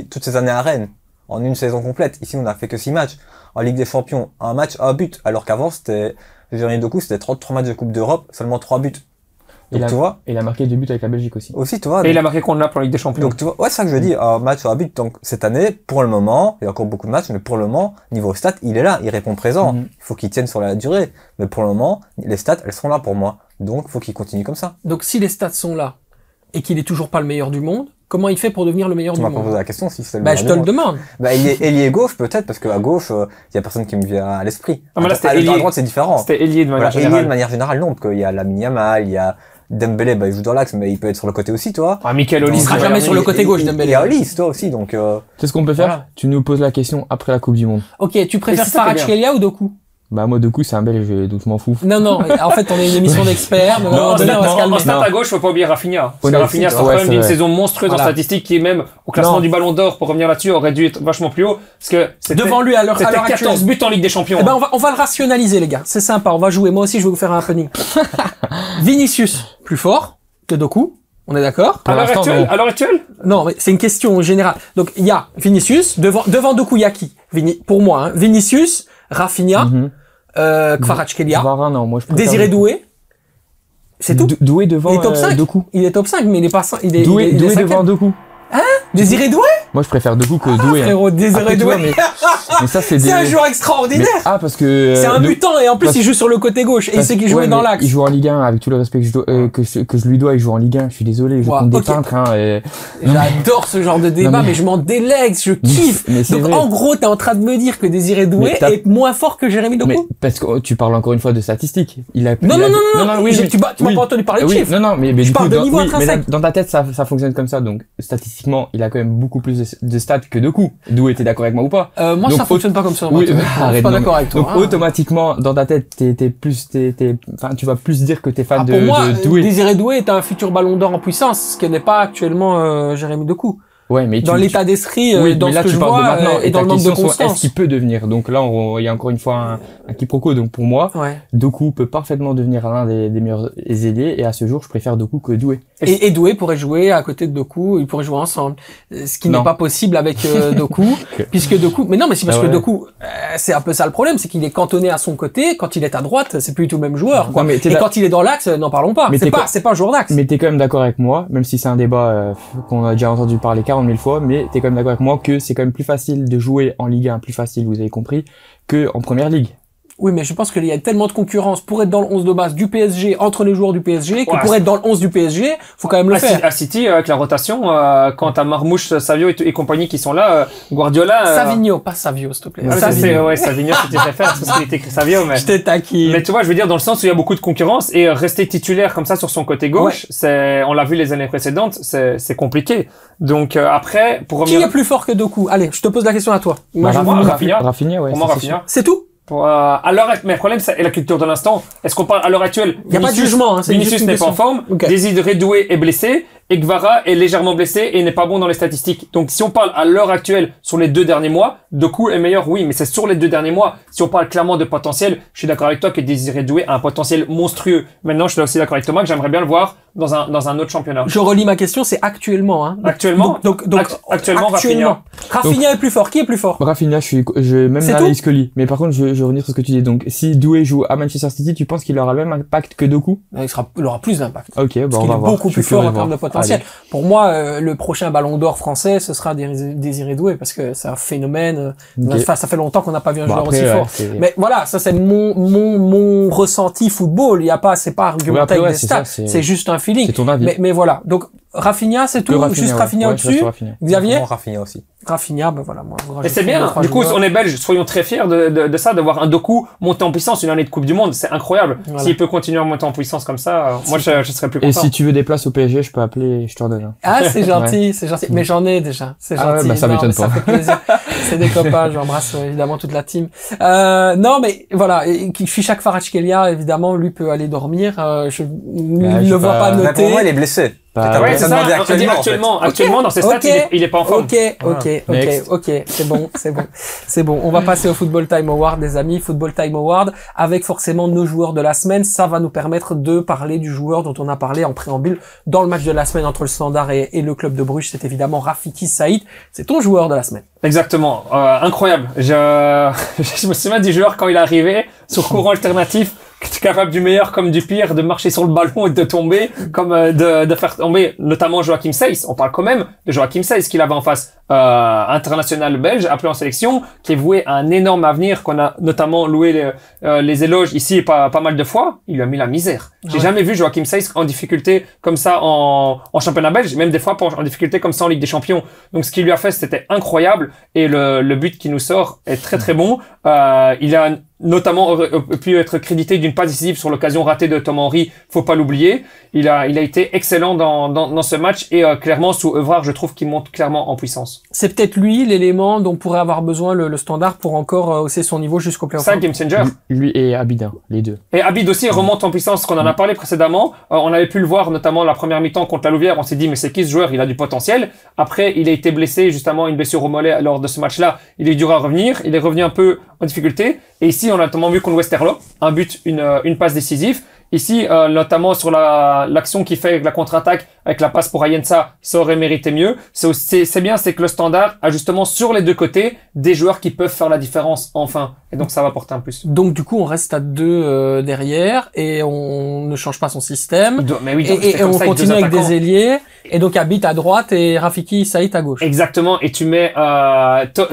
Speaker 3: toutes ces années à Rennes, en une saison complète. Ici, on a fait que 6 matchs. En Ligue des Champions, un match, un but, alors qu'avant, Jérémy Doku, c'était 33 matchs de Coupe d'Europe, seulement 3 buts. Donc, tu vois,
Speaker 4: Et il a marqué 2 buts avec la Belgique aussi.
Speaker 3: aussi, tu vois.
Speaker 2: Et il a marqué contre Naples en Ligue des Champions.
Speaker 3: Donc tu vois, ouais, c'est ça que je dis, un match ou un but. Donc cette année, pour le moment, il y a encore beaucoup de matchs, mais pour le moment, niveau stats, il est là, il répond présent.
Speaker 4: Mhm.
Speaker 3: Il faut qu'il tienne sur la durée. Mais pour le moment, les stats, elles sont là pour moi. Donc il faut qu'il continue comme ça.
Speaker 1: Donc si les stats sont là, et qu'il est toujours pas le meilleur du monde, comment il fait pour devenir le meilleur
Speaker 3: Tu
Speaker 1: du
Speaker 3: m'as pas
Speaker 1: monde?
Speaker 3: posé la question si c'est le
Speaker 1: Bah, je te le
Speaker 3: meilleur.
Speaker 1: demande.
Speaker 3: Bah, ailier gauche peut-être, parce qu'à gauche, il y a personne qui me vient à l'esprit.
Speaker 2: Ah, mais là, c'était
Speaker 3: à
Speaker 2: ailier.
Speaker 3: droite, c'est différent.
Speaker 2: C'était ailier de manière
Speaker 3: Voilà, ailier
Speaker 2: générale.
Speaker 3: de manière générale, non, parce qu'il y a Lamine Yamal, il y a Dembélé, bah, il joue dans l'axe, mais il peut être sur le côté aussi, toi.
Speaker 2: Ah, Michael
Speaker 1: Il
Speaker 2: Olise.
Speaker 1: sera jamais sur le côté gauche, Dembélé.
Speaker 3: Il y a Olise, toi aussi, donc,
Speaker 4: C'est ce qu'on peut faire.
Speaker 3: Voilà.
Speaker 4: Tu nous poses la question après la Coupe du Monde.
Speaker 1: Ok, tu préfères
Speaker 2: Et si ça fait bien.
Speaker 1: Kvaratskhelia ou Doku?
Speaker 4: Bah, moi, de coup, c'est un Belge, donc je m'en fous.
Speaker 1: Non, non, en fait, on est une émission d'experts, mais à un moment donné, on va se
Speaker 2: En
Speaker 1: calmer.
Speaker 2: stat
Speaker 4: Non.
Speaker 2: à gauche, faut pas oublier Rafinha. Parce que
Speaker 4: Honnêtement,
Speaker 2: Rafinha sort
Speaker 4: ouais,
Speaker 2: quand même
Speaker 4: c'est
Speaker 2: d'une
Speaker 4: vrai.
Speaker 2: saison monstrueuse
Speaker 1: Voilà.
Speaker 2: en statistique qui est même au classement
Speaker 4: Non.
Speaker 2: du Ballon d'Or, pour revenir là-dessus, aurait dû être vachement plus haut. Parce que c'était
Speaker 1: Devant lui, à l'heure
Speaker 2: c'était
Speaker 1: actuelle.
Speaker 2: 14 buts en Ligue des Champions.
Speaker 1: Eh ben, on va le rationaliser, les gars. C'est sympa, on va jouer. Moi aussi, je vais vous faire un happening. Vinicius, plus fort que Doku. On est d'accord?
Speaker 2: à l'heure
Speaker 4: l'instant,
Speaker 2: actuelle,
Speaker 4: non.
Speaker 2: à l'heure actuelle,
Speaker 1: Non, mais c'est une question générale. Donc, il y a Vinicius, devant Doku, il y a qui? Pour moi, hein. Vinicius, Rafinha,
Speaker 4: Mhm.
Speaker 1: Kvaratskhelia,
Speaker 4: Varane, non, moi, je préfère
Speaker 1: Désiré Doué. C'est tout?
Speaker 4: Doué devant
Speaker 1: Il est top 5.
Speaker 4: Doku.
Speaker 1: Il est top 5, mais il est pas, il est
Speaker 4: Doué
Speaker 1: cinquième.
Speaker 4: devant Doku.
Speaker 1: Désiré Doué?
Speaker 4: Moi, je préfère Doku que Doué. hein.
Speaker 1: Frérot, Désiré
Speaker 4: Après, tu
Speaker 1: Doué.
Speaker 4: vois, mais ça, c'est
Speaker 1: C'est
Speaker 4: des...
Speaker 1: un joueur extraordinaire.
Speaker 4: Mais- parce que...
Speaker 1: C'est un
Speaker 4: Dou-
Speaker 1: butant et en plus
Speaker 4: parce-
Speaker 1: il joue sur le côté gauche et il
Speaker 4: parce-
Speaker 1: sait qu'il jouait
Speaker 4: ouais,
Speaker 1: dans
Speaker 4: mais
Speaker 1: l'axe.
Speaker 4: Il joue en Ligue 1, avec tout le respect que je lui dois, il joue en Ligue 1. Je suis désolé, il joue
Speaker 1: Ouais,
Speaker 4: contre des
Speaker 1: ok.
Speaker 4: peintres. Hein, et...
Speaker 1: J'adore ce genre de débat,
Speaker 4: Non, mais-
Speaker 1: mais je m'en délecte, je kiffe.
Speaker 4: mais c'est
Speaker 1: Donc
Speaker 4: vrai.
Speaker 1: en gros, t'es en train de me dire que Désiré Doué
Speaker 4: Mais t'as-
Speaker 1: est moins fort que Jérémy Doku?
Speaker 4: Mais parce que tu parles encore une fois de statistiques. Il a,
Speaker 1: Non,
Speaker 4: il a-
Speaker 1: non, non, non,
Speaker 4: oui,
Speaker 1: j'ai-
Speaker 4: mais-
Speaker 1: tu m'as
Speaker 4: oui.
Speaker 1: pas entendu parler de
Speaker 4: Oui,
Speaker 1: chiffres.
Speaker 4: non, non, mais
Speaker 1: Je
Speaker 4: du
Speaker 1: parle
Speaker 4: coup,
Speaker 1: de niveau
Speaker 4: mais
Speaker 1: intrinsèque.
Speaker 4: dans ta tête, ça fonctionne comme ça. Donc, statistiquement, il a quand même beaucoup plus de stats que de coups. D'où était d'accord avec moi ou pas?
Speaker 1: Moi,
Speaker 4: Donc,
Speaker 1: ça fonctionne pas comme ça.
Speaker 4: oui,
Speaker 1: moi, je suis
Speaker 4: arrête,
Speaker 1: pas
Speaker 4: non,
Speaker 1: d'accord avec toi.
Speaker 4: Donc,
Speaker 1: hein.
Speaker 4: automatiquement, dans ta tête, enfin, tu vas plus dire que t'es fan
Speaker 1: Ah,
Speaker 4: de,
Speaker 1: pour moi,
Speaker 4: de Doué.
Speaker 1: Désiré Doué est un futur ballon d'or en puissance, ce qui n'est pas actuellement Jérémy Doku.
Speaker 4: Ouais, mais
Speaker 1: Dans l'état d'esprit,
Speaker 4: oui,
Speaker 1: dans
Speaker 4: mais
Speaker 1: ce
Speaker 4: là,
Speaker 1: que
Speaker 4: tu
Speaker 1: je
Speaker 4: parles de
Speaker 1: vois,
Speaker 4: maintenant.
Speaker 1: et dans
Speaker 4: ta
Speaker 1: le manque de
Speaker 4: question sont, est-ce
Speaker 1: constance.
Speaker 4: qu'il peut devenir? Donc là, il y a encore une fois un quiproquo. Donc pour moi,
Speaker 1: Ouais.
Speaker 4: Doku peut parfaitement devenir l'un des meilleurs ailiers. Et à ce jour, je préfère Doku que Doué.
Speaker 1: Et Doué pourrait jouer à côté de Doku, ils pourraient jouer ensemble. Ce qui n'est
Speaker 4: Non.
Speaker 1: pas possible avec Doku,
Speaker 4: Que-
Speaker 1: puisque Doku, mais non, mais c'est parce
Speaker 4: Ah
Speaker 1: que
Speaker 4: ouais.
Speaker 1: Doku, c'est un peu ça le problème, c'est qu'il est cantonné à son côté, quand il est à droite, c'est plus du tout le même joueur, quoi.
Speaker 4: Non, mais
Speaker 1: Et
Speaker 4: t'es
Speaker 1: quand il est dans l'axe, n'en parlons pas.
Speaker 4: Mais
Speaker 1: C'est
Speaker 4: t'es
Speaker 1: pas,
Speaker 4: quoi-
Speaker 1: c'est pas un joueur d'axe.
Speaker 4: Mais t'es quand même d'accord avec moi, même si c'est un débat qu'on a déjà entendu parler 40 000 fois, mais t'es quand même d'accord avec moi que c'est quand même plus facile de jouer en Ligue 1, plus facile, vous avez compris, que en Première Ligue.
Speaker 1: Oui, mais je pense qu'il y a tellement de concurrence pour être dans le 11 de base du PSG, entre les joueurs du PSG, que
Speaker 2: Ouais,
Speaker 1: pour être dans le 11 du PSG, faut quand même le faire.
Speaker 2: à City, avec la rotation, quand t'as Marmouche, Savio et compagnie qui sont là, Guardiola...
Speaker 1: Savigno, pas Savio, s'il te plaît.
Speaker 4: Ouais,
Speaker 2: ça,
Speaker 1: Savigno.
Speaker 2: c'est, ouais, Savigno, c'était préféré, parce qu'il était écrit Savio, mais...
Speaker 1: Je t'ai taqué.
Speaker 2: Mais tu vois, je veux dire, dans le sens où il y a beaucoup de concurrence et rester titulaire comme ça sur son côté gauche, on l'a vu les années précédentes, c'est compliqué. Donc, après, pour
Speaker 1: Qui
Speaker 2: revenir...
Speaker 1: est plus fort que Doku? Allez, je te pose la question à toi. Moi,
Speaker 4: Bah,
Speaker 1: je
Speaker 2: Rafinha,
Speaker 1: vous-
Speaker 2: Rafinha.
Speaker 4: Rafinha, ouais.
Speaker 2: Pour moi,
Speaker 4: ça, c'est
Speaker 2: Rafinha.
Speaker 1: C'est tout?
Speaker 2: Mais le problème, c'est la culture de l'instant. Est-ce qu'on parle à l'heure actuelle?
Speaker 1: Y a pas de jugement, hein, c'est
Speaker 2: Vinicius
Speaker 1: juste une
Speaker 2: n'est pas en
Speaker 1: question.
Speaker 2: forme.
Speaker 1: Ok.
Speaker 2: Désiré Doué est blessé. Et Guevara est légèrement blessé et n'est pas bon dans les statistiques. Donc, si on parle à l'heure actuelle sur les 2 derniers mois, Doku est meilleur, oui, mais c'est sur les 2 derniers mois. Si on parle clairement de potentiel, je suis d'accord avec toi que Désiré Doué a un potentiel monstrueux. Maintenant, je suis aussi d'accord avec Thomas que j'aimerais bien le voir dans un autre championnat.
Speaker 1: Je relis ma question, c'est actuellement, hein.
Speaker 2: Actuellement?
Speaker 1: Donc,
Speaker 2: Actuellement,
Speaker 1: Rafinha est plus fort. Qui est plus fort?
Speaker 4: Rafinha, je même
Speaker 1: C'est
Speaker 4: dans
Speaker 1: tout
Speaker 4: la liste que lui. Mais par contre, je vais revenir sur ce que tu dis. Donc, si Doué joue à Manchester City, tu penses qu'il aura le même impact que Doku?
Speaker 1: Il aura plus d'impact.
Speaker 4: Ok,
Speaker 1: Parce
Speaker 4: bon, on
Speaker 1: qu'il
Speaker 4: va
Speaker 1: est
Speaker 4: voir.
Speaker 1: beaucoup
Speaker 4: Je
Speaker 1: plus
Speaker 4: suis
Speaker 1: fort
Speaker 4: curieux
Speaker 1: en
Speaker 4: de
Speaker 1: termes de
Speaker 4: voir.
Speaker 1: potentiel.
Speaker 4: Allez.
Speaker 1: Pour moi, le prochain ballon d'or français, ce sera Désiré Doué, parce que c'est un phénomène.
Speaker 4: Ok.
Speaker 1: Enfin, ça fait longtemps qu'on n'a pas vu un
Speaker 4: Bon,
Speaker 1: joueur
Speaker 4: après,
Speaker 1: aussi
Speaker 4: ouais,
Speaker 1: fort.
Speaker 4: c'est-
Speaker 1: Mais voilà, ça c'est mon ressenti football. Il y a pas, c'est pas argumenté
Speaker 4: après,
Speaker 1: avec
Speaker 4: ouais,
Speaker 1: des
Speaker 4: c'est
Speaker 1: stats.
Speaker 4: ça,
Speaker 1: C'est juste un feeling.
Speaker 4: C'est ton avis.
Speaker 1: Mais voilà. Donc, Rafinha, c'est
Speaker 4: Que
Speaker 1: tout?
Speaker 4: Rafinha,
Speaker 1: Juste
Speaker 4: ouais.
Speaker 1: Rafinha
Speaker 4: Ouais,
Speaker 1: au-dessus?
Speaker 4: je reste sur Rafinha.
Speaker 1: Xavier?
Speaker 3: Vraiment Rafinha aussi.
Speaker 1: Rafinha, ben voilà, moi.
Speaker 2: Et c'est bien. Du coup, on est belge. Soyons très fiers de ça, de voir un Doku monter en puissance une année de Coupe du Monde. C'est incroyable.
Speaker 1: Voilà.
Speaker 2: S'il peut continuer à monter en puissance comme ça, moi, je serais plus
Speaker 4: Et
Speaker 2: content.
Speaker 4: si tu veux des places au PSG, je peux appeler, je t'en donne. Hein.
Speaker 1: Ah, c'est gentil, c'est gentil. Mais j'en ai déjà. C'est
Speaker 4: Ah ouais,
Speaker 1: gentil.
Speaker 4: bah ça
Speaker 1: Non,
Speaker 4: m'étonne
Speaker 1: mais Ça
Speaker 4: pas.
Speaker 1: fait plaisir. C'est des copains. J'embrasse évidemment toute la team. Non, mais voilà. Fichak Kvaratskhelia, évidemment, lui peut aller dormir. Je ne
Speaker 4: je
Speaker 1: le
Speaker 4: sais
Speaker 1: vois
Speaker 4: pas.
Speaker 1: pas
Speaker 3: Mais
Speaker 1: noter.
Speaker 3: pour moi, il est blessé.
Speaker 4: Bah,
Speaker 3: T'as
Speaker 2: Ouais,
Speaker 3: personne
Speaker 2: c'est ça.
Speaker 3: demandé
Speaker 2: On dit
Speaker 3: actuellement,
Speaker 2: actuellement, dans ses stats,
Speaker 1: Ok.
Speaker 2: il est pas en forme.
Speaker 1: C'est bon, c'est bon. On va passer au Football Time Award, les amis. Football Time Award, avec forcément nos joueurs de la semaine. Ça va nous permettre de parler du joueur dont on a parlé en préambule dans le match de la semaine entre le Standard et le club de Bruges. C'est évidemment Rafiki Saïd. C'est ton joueur de la semaine.
Speaker 2: Exactement, incroyable. Je me souviens du joueur quand il est arrivé sur courant alternatif, capable du meilleur comme du pire, de marcher sur le ballon et de tomber, comme de faire tomber notamment Joachim Seyss. On parle quand même de Joachim Seyss qu'il avait en face, international belge, appelé en sélection, qui est voué à un énorme avenir, qu'on a notamment loué les éloges ici pas mal de fois. Il lui a mis la misère. J'ai jamais vu Joachim Seyss en difficulté comme ça en championnat belge, même des fois en difficulté comme ça en Ligue des Champions. Donc ce qu'il lui a fait, c'était incroyable, et le but qui nous sort est très très bon. Il a notamment pu être crédité d'une passe décisive sur l'occasion ratée de Tom Henry, faut pas l'oublier. Il a été excellent dans ce match, et clairement sous Evrard, je trouve qu'il monte clairement en puissance.
Speaker 1: C'est peut-être lui l'élément dont pourrait avoir besoin le Standard pour encore hausser son niveau jusqu'au play-off.
Speaker 2: Ça, game changer.
Speaker 4: Lui et Abidin, les deux.
Speaker 2: Et Abid aussi remonte en puissance, qu'on en a parlé précédemment. On avait pu le voir notamment la première mi-temps contre la Louvière. On s'est dit, mais c'est qui ce joueur? Il a du potentiel. Après, il a été blessé, justement, une blessure au mollet lors de ce match-là. Il est dur à revenir. Il est revenu un peu en difficulté. Et ici, on a notamment vu contre Westerlo, un but, une passe décisive. Ici, notamment sur l'action qui fait la contre-attaque avec la passe pour Ayensa, ça aurait mérité mieux. C'est bien, c'est que le Standard a justement sur les deux côtés des joueurs qui peuvent faire la différence enfin. Et donc ça va porter un plus.
Speaker 1: Donc du coup, on reste à deux derrière et on ne change pas son système.
Speaker 2: Mais oui,
Speaker 1: Et on continue avec des ailiers. Et donc Abid à droite et Rafiki Saïd à gauche.
Speaker 2: Exactement. Et tu mets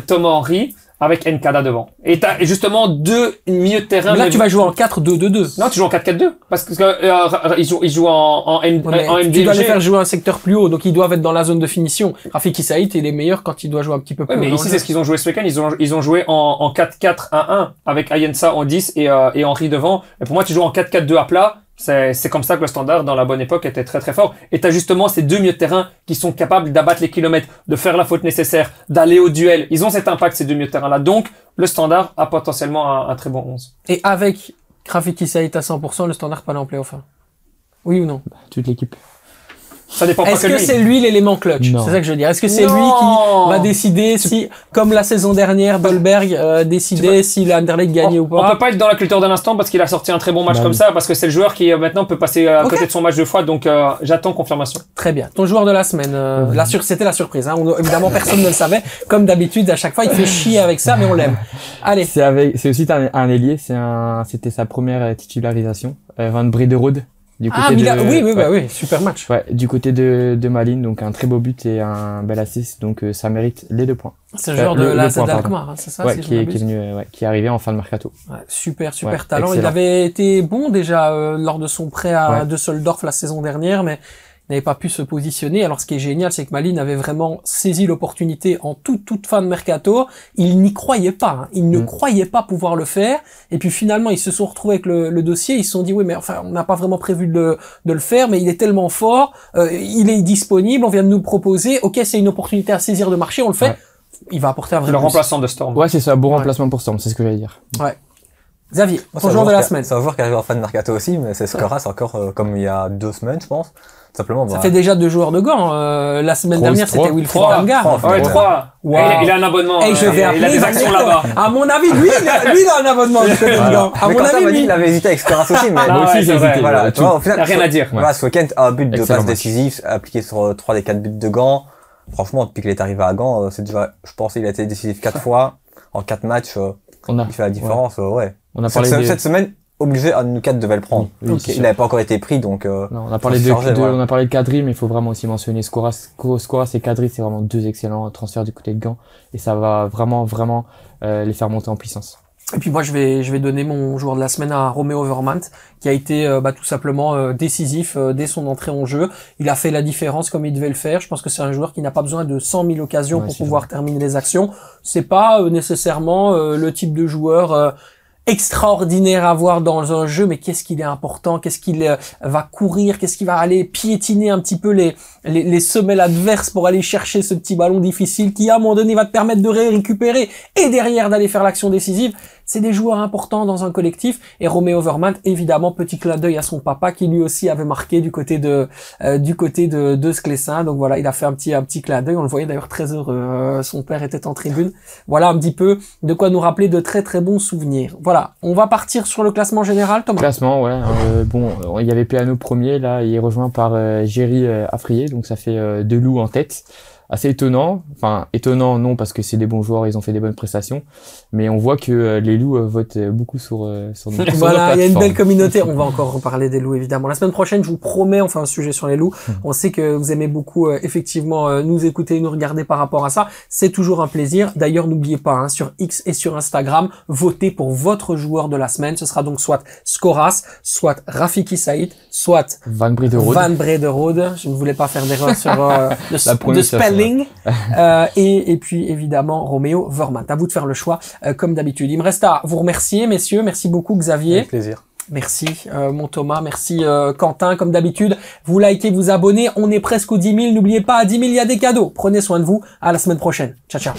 Speaker 2: Thomas Henry avec Nkada devant. Et t'as justement deux milieux de terrain.
Speaker 1: Mais là, tu vas jouer en 4-2-2-2.
Speaker 2: Non, tu joues en 4-4-2. Parce que il joue en MDG.
Speaker 1: Tu dois les faire jouer un secteur plus haut, donc ils doivent être dans la zone de finition. Rafiki Saïd, il est meilleur quand il doit jouer un petit peu plus
Speaker 2: haut. Mais ici, c'est ce qu'ils ont joué ce week-end. Ils ont joué en 4-4-1-1 avec Ayensa en 10 et Henry devant. Et pour moi, tu joues en 4-4-2 à plat. C'est comme ça que le Standard, dans la bonne époque, était très très fort. Et t'as justement ces deux milieux de terrain qui sont capables d'abattre les kilomètres, de faire la faute nécessaire, d'aller au duel. Ils ont cet impact, ces deux milieux de terrain-là. Donc, le Standard a potentiellement un très bon 11.
Speaker 1: Et avec Rafiki Saïd à 100%, le Standard peut aller en play-off. Oui ou non?
Speaker 4: Toute l'équipe.
Speaker 2: Ça dépend pas que
Speaker 1: Est-ce que c'est lui l'élément clutch?
Speaker 4: Non.
Speaker 1: C'est ça que je veux dire. Est-ce que c'est lui qui va décider si, comme la saison dernière, Dolberg décidait si l'Anderlecht gagnait ou pas?
Speaker 2: On peut pas être dans la culture de l'instant parce qu'il a sorti un très bon match comme ça, parce que c'est le joueur qui maintenant peut passer à côté de son match 2 fois, donc j'attends confirmation.
Speaker 1: Très bien. Ton joueur de la semaine, c'était la surprise. Hein. Évidemment, personne ne le savait. Comme d'habitude, à chaque fois, il fait chier avec ça, mais on l'aime. Allez.
Speaker 4: C'est aussi un ailier. C'était sa première titularisation. Van Brederode. Du côté
Speaker 1: oui, super match.
Speaker 4: Ouais, du côté de Malines, donc un très beau but et un bel assist, donc ça mérite les 2 points.
Speaker 1: C'est le joueur de la ZD Alkmaar, hein, c'est ça?
Speaker 4: Ouais, qui est venu, qui est arrivé en fin de mercato.
Speaker 1: Ouais, super talent.
Speaker 4: Excellent.
Speaker 1: Il avait été bon déjà lors de son prêt à Düsseldorf la saison dernière, mais n'avait pas pu se positionner. Alors ce qui est génial, c'est que Malines avait vraiment saisi l'opportunité en toute fin de mercato. Il n'y croyait pas, hein. Il ne croyait pas pouvoir le faire. Et puis finalement, ils se sont retrouvés avec le dossier. Ils se sont dit, oui, mais enfin, on n'a pas vraiment prévu de le faire, mais il est tellement fort, il est disponible, on vient de nous le proposer. Ok, c'est une opportunité à saisir de marché, on le fait. Ouais. Il va apporter un vrai
Speaker 2: le
Speaker 1: plus.
Speaker 2: Remplaçant de Storm.
Speaker 4: Ouais, c'est ça, bon remplacement pour Storm, c'est ce que j'allais dire.
Speaker 1: Ouais. Xavier, ton joueur de la semaine.
Speaker 3: C'est un joueur qui arrive en fin de mercato aussi, mais c'est Skora, c'est encore comme il y a 2 semaines, je pense. Simplement,
Speaker 1: ça fait déjà 2 joueurs de gants. La semaine dernière, c'était Wilfried Damgard.
Speaker 2: Ouais, 3. Wow. Il a un abonnement.
Speaker 1: Et je vais
Speaker 2: il a des actions là-bas.
Speaker 1: À mon avis, lui, il a un abonnement.
Speaker 3: À mon avis, lui, il avait hésité avec Skora aussi, mais
Speaker 2: moi aussi, j'ai hésité.
Speaker 3: Voilà, tu vois, au final,
Speaker 2: il n'y a rien à dire.
Speaker 3: Voilà, ce week-end, un but de passe décisif appliqué sur 3 des 4 buts de Gand. Franchement, depuis qu'il est arrivé à Gand, c'est déjà, je pense qu'il a été décisif 4 fois en 4 matchs. Il fait la différence, ouais.
Speaker 4: On a parlé
Speaker 3: cette semaine, obligé, un de nous 4 devait le prendre. Il n'avait pas encore été pris, donc
Speaker 4: non, on a parlé on a parlé de Kadri, mais il faut vraiment aussi mentionner Skoras et Kadri, c'est vraiment 2 excellents transferts du côté de Gand, et ça va vraiment les faire monter en puissance.
Speaker 1: Et puis moi je vais donner mon joueur de la semaine à Romeo Vermaat qui a été tout simplement décisif dès son entrée en jeu. Il a fait la différence comme il devait le faire. Je pense que c'est un joueur qui n'a pas besoin de 100 000 occasions pour pouvoir terminer les actions. C'est pas nécessairement le type de joueur extraordinaire à voir dans un jeu, mais qu'est-ce qu'il est important, qu'est-ce qu'il va courir, qu'est-ce qu'il va aller piétiner un petit peu les semelles adverses pour aller chercher ce petit ballon difficile qui à un moment donné va te permettre de récupérer et derrière d'aller faire l'action décisive. C'est des joueurs importants dans un collectif. Et Romeo Vermaat, évidemment, petit clin d'œil à son papa qui lui aussi avait marqué du côté de Sclessin. Donc voilà, il a fait un petit clin d'œil. On le voyait d'ailleurs très heureux. Son père était en tribune. Voilà un petit peu de quoi nous rappeler de très très bons souvenirs. Voilà, on va partir sur le classement général, Thomas.
Speaker 4: Classement, ouais. Il y avait Peano premier, là, il est rejoint par Géry Afrier, donc ça fait Delou en tête. Assez étonnant, enfin étonnant non parce que c'est des bons joueurs, ils ont fait des bonnes prestations, mais on voit que les loups votent beaucoup sur notre
Speaker 1: voilà, il y a une belle communauté. On va encore reparler des loups évidemment. La semaine prochaine, je vous promets, on fait un sujet sur les loups. On sait que vous aimez beaucoup effectivement nous écouter, nous regarder par rapport à ça. C'est toujours un plaisir. D'ailleurs, n'oubliez pas sur X et sur Instagram, votez pour votre joueur de la semaine. Ce sera donc soit Skoras, soit Rafiki Saïd, soit
Speaker 4: Van Brederode.
Speaker 1: Je ne voulais pas faire d'erreur sur le spelling. Et puis évidemment Romeo Vermaat. À vous de faire le choix comme d'habitude. Il me reste à vous remercier messieurs, merci beaucoup Xavier.
Speaker 2: Avec plaisir.
Speaker 1: Merci mon Thomas, merci Quentin comme d'habitude. Vous likez, vous abonnez, on est presque aux 10 000. N'oubliez pas, à 10 000 il y a des cadeaux. Prenez soin de vous, à la semaine prochaine. Ciao ciao.